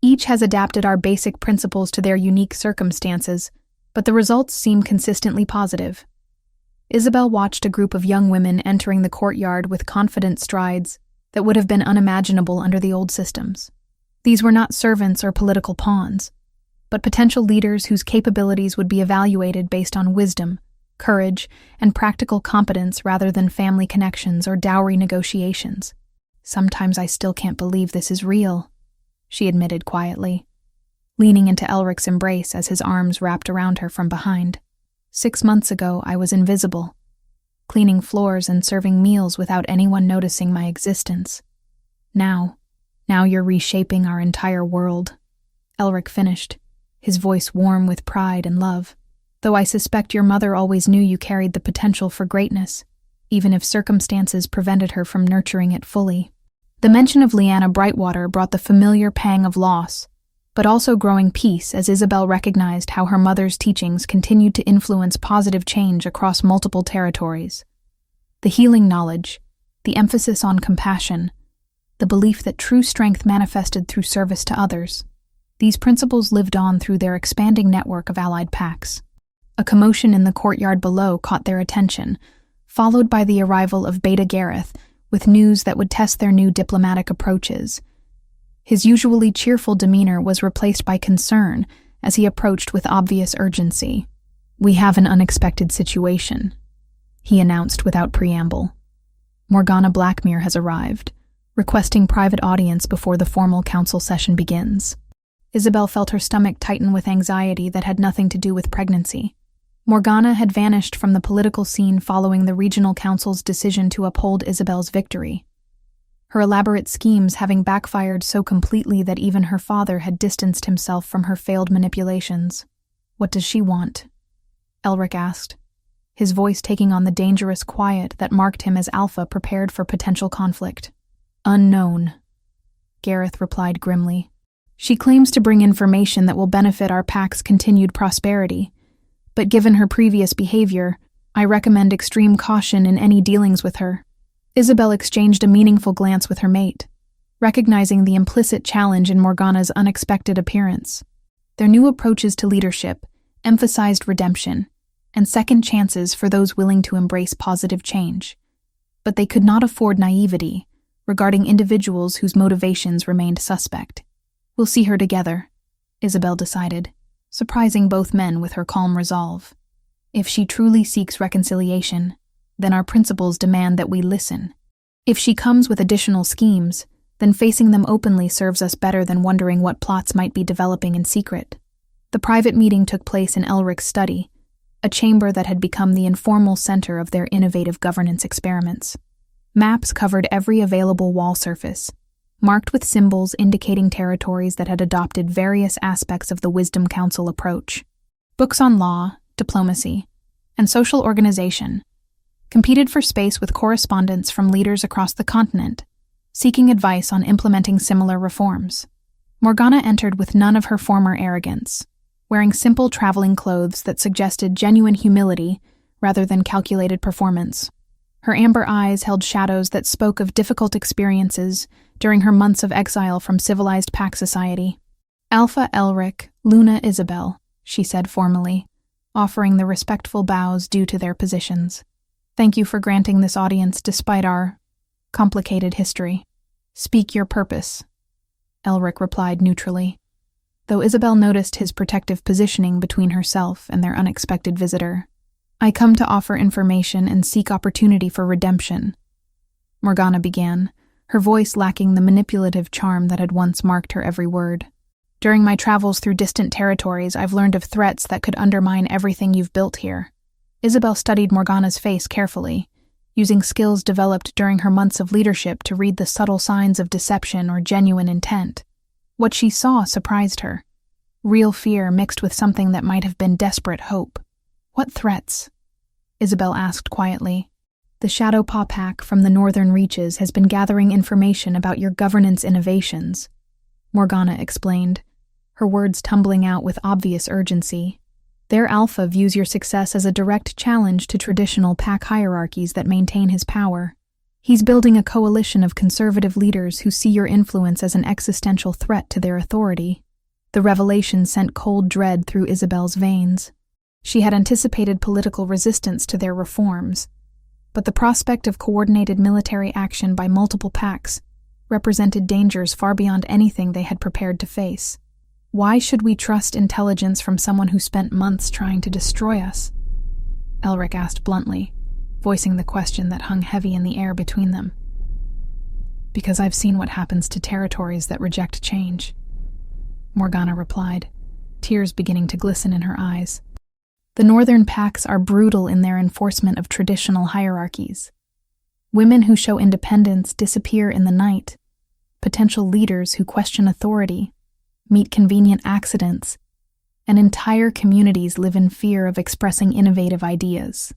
Each has adapted our basic principles to their unique circumstances, but the results seem consistently positive. Isabelle watched a group of young women entering the courtyard with confident strides that would have been unimaginable under the old systems. These were not servants or political pawns, but potential leaders whose capabilities would be evaluated based on wisdom, courage, and practical competence rather than family connections or dowry negotiations. Sometimes I still can't believe this is real, she admitted quietly, leaning into Elric's embrace as his arms wrapped around her from behind. 6 months ago, I was invisible, cleaning floors and serving meals without anyone noticing my existence. Now you're reshaping our entire world, Elric finished, his voice warm with pride and love. Though I suspect your mother always knew you carried the potential for greatness, even if circumstances prevented her from nurturing it fully. The mention of Lyanna Brightwater brought the familiar pang of loss, but also growing peace as Isabelle recognized how her mother's teachings continued to influence positive change across multiple territories. The healing knowledge, the emphasis on compassion, the belief that true strength manifested through service to others. These principles lived on through their expanding network of allied packs. A commotion in the courtyard below caught their attention, followed by the arrival of Beta Gareth with news that would test their new diplomatic approaches. His usually cheerful demeanor was replaced by concern as he approached with obvious urgency. "We have an unexpected situation," he announced without preamble. "Morgana Blackmere has arrived, requesting private audience before the formal council session begins." Isabelle felt her stomach tighten with anxiety that had nothing to do with pregnancy. Morgana had vanished from the political scene following the regional council's decision to uphold Isabelle's victory, her elaborate schemes having backfired so completely that even her father had distanced himself from her failed manipulations. "What does she want?" Elric asked, his voice taking on the dangerous quiet that marked him as Alpha prepared for potential conflict. "Unknown," Gareth replied grimly. "She claims to bring information that will benefit our pack's continued prosperity, but given her previous behavior, I recommend extreme caution in any dealings with her." Isabelle exchanged a meaningful glance with her mate, recognizing the implicit challenge in Morgana's unexpected appearance. Their new approaches to leadership emphasized redemption and second chances for those willing to embrace positive change, but they could not afford naivety regarding individuals whose motivations remained suspect. "We'll see her together," Isabelle decided, surprising both men with her calm resolve. "If she truly seeks reconciliation, then our principles demand that we listen. If she comes with additional schemes, then facing them openly serves us better than wondering what plots might be developing in secret." The private meeting took place in Elric's study, a chamber that had become the informal center of their innovative governance experiments. Maps covered every available wall surface, marked with symbols indicating territories that had adopted various aspects of the Wisdom Council approach. Books on law, diplomacy, and social organization competed for space with correspondents from leaders across the continent, seeking advice on implementing similar reforms. Morgana entered with none of her former arrogance, wearing simple traveling clothes that suggested genuine humility rather than calculated performance. Her amber eyes held shadows that spoke of difficult experiences during her months of exile from civilized pack society. "Alpha Elric, Luna Isabelle," she said formally, offering the respectful bows due to their positions. "Thank you for granting this audience despite our complicated history. Speak your purpose," Elric replied neutrally, though Isabelle noticed his protective positioning between herself and their unexpected visitor. "I come to offer information and seek opportunity for redemption," Morgana began, her voice lacking the manipulative charm that had once marked her every word. "During my travels through distant territories, I've learned of threats that could undermine everything you've built here." Isabelle studied Morgana's face carefully, using skills developed during her months of leadership to read the subtle signs of deception or genuine intent. What she saw surprised her. Real fear mixed with something that might have been desperate hope. "What threats?" Isabelle asked quietly. "The Shadow Paw Pack from the northern reaches has been gathering information about your governance innovations," Morgana explained, her words tumbling out with obvious urgency. "Their alpha views your success as a direct challenge to traditional pack hierarchies that maintain his power. He's building a coalition of conservative leaders who see your influence as an existential threat to their authority." The revelation sent cold dread through Isabelle's veins. She had anticipated political resistance to their reforms, but the prospect of coordinated military action by multiple packs represented dangers far beyond anything they had prepared to face. "Why should we trust intelligence from someone who spent months trying to destroy us?" Elric asked bluntly, voicing the question that hung heavy in the air between them. "Because I've seen what happens to territories that reject change," Morgana replied, tears beginning to glisten in her eyes. "The northern packs are brutal in their enforcement of traditional hierarchies. Women who show independence disappear in the night. Potential leaders who question authority meet convenient accidents, and entire communities live in fear of expressing innovative ideas."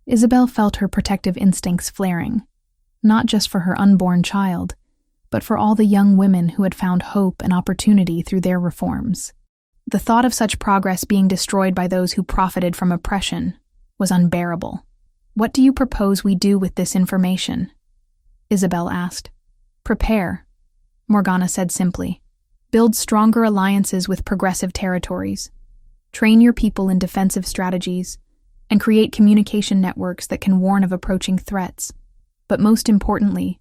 Isabelle felt her protective instincts flaring, not just for her unborn child, but for all the young women who had found hope and opportunity through their reforms. The thought of such progress being destroyed by those who profited from oppression was unbearable. "What do you propose we do with this information?" Isabelle asked. "Prepare," Morgana said simply. "Build stronger alliances with progressive territories. Train your people in defensive strategies, and create communication networks that can warn of approaching threats. But most importantly,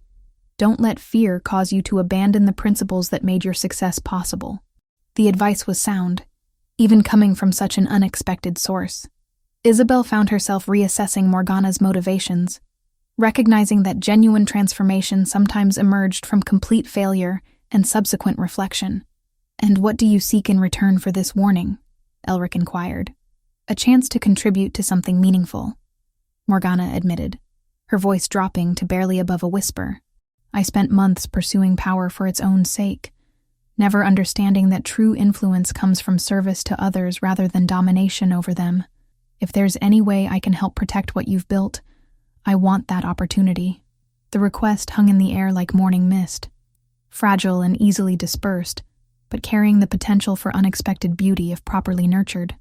don't let fear cause you to abandon the principles that made your success possible." The advice was sound, even coming from such an unexpected source. Isabelle found herself reassessing Morgana's motivations, recognizing that genuine transformation sometimes emerged from complete failure and subsequent reflection. "And what do you seek in return for this warning?" Elric inquired. "A chance to contribute to something meaningful," Morgana admitted, her voice dropping to barely above a whisper. "I spent months pursuing power for its own sake, never understanding that true influence comes from service to others rather than domination over them. If there's any way I can help protect what you've built, I want that opportunity." The request hung in the air like morning mist, fragile and easily dispersed, but carrying the potential for unexpected beauty if properly nurtured.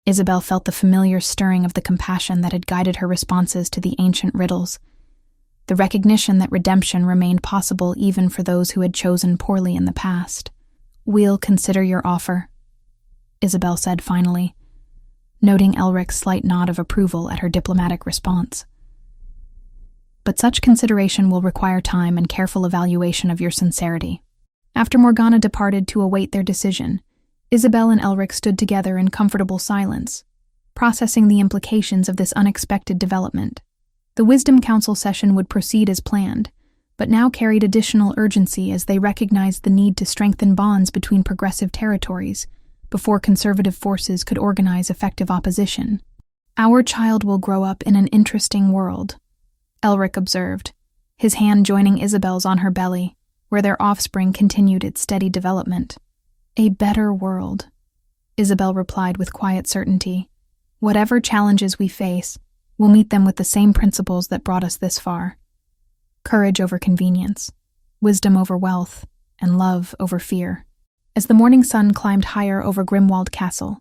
Isabelle felt the familiar stirring of the compassion that had guided her responses to the ancient riddles, the recognition that redemption remained possible even for those who had chosen poorly in the past. "We'll consider your offer," Isabelle said finally, noting Elric's slight nod of approval at her diplomatic response. "But such consideration will require time and careful evaluation of your sincerity." After Morgana departed to await their decision, Isabelle and Elric stood together in comfortable silence, processing the implications of this unexpected development. The Wisdom Council session would proceed as planned, but now carried additional urgency as they recognized the need to strengthen bonds between progressive territories before conservative forces could organize effective opposition. "Our child will grow up in an interesting world," Elric observed, his hand joining Isabelle's on her belly, where their offspring continued its steady development. "A better world," Isabelle replied with quiet certainty. "Whatever challenges we face, we'll meet them with the same principles that brought us this far. Courage over convenience, wisdom over wealth, and love over fear." As the morning sun climbed higher over Grimwald Castle,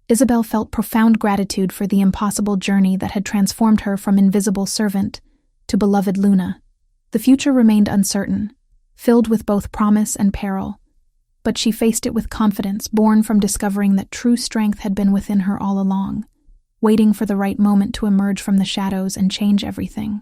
Isabelle felt profound gratitude for the impossible journey that had transformed her from invisible servant to beloved Luna. The future remained uncertain, filled with both promise and peril, but she faced it with confidence, born from discovering that true strength had been within her all along, waiting for the right moment to emerge from the shadows and change everything.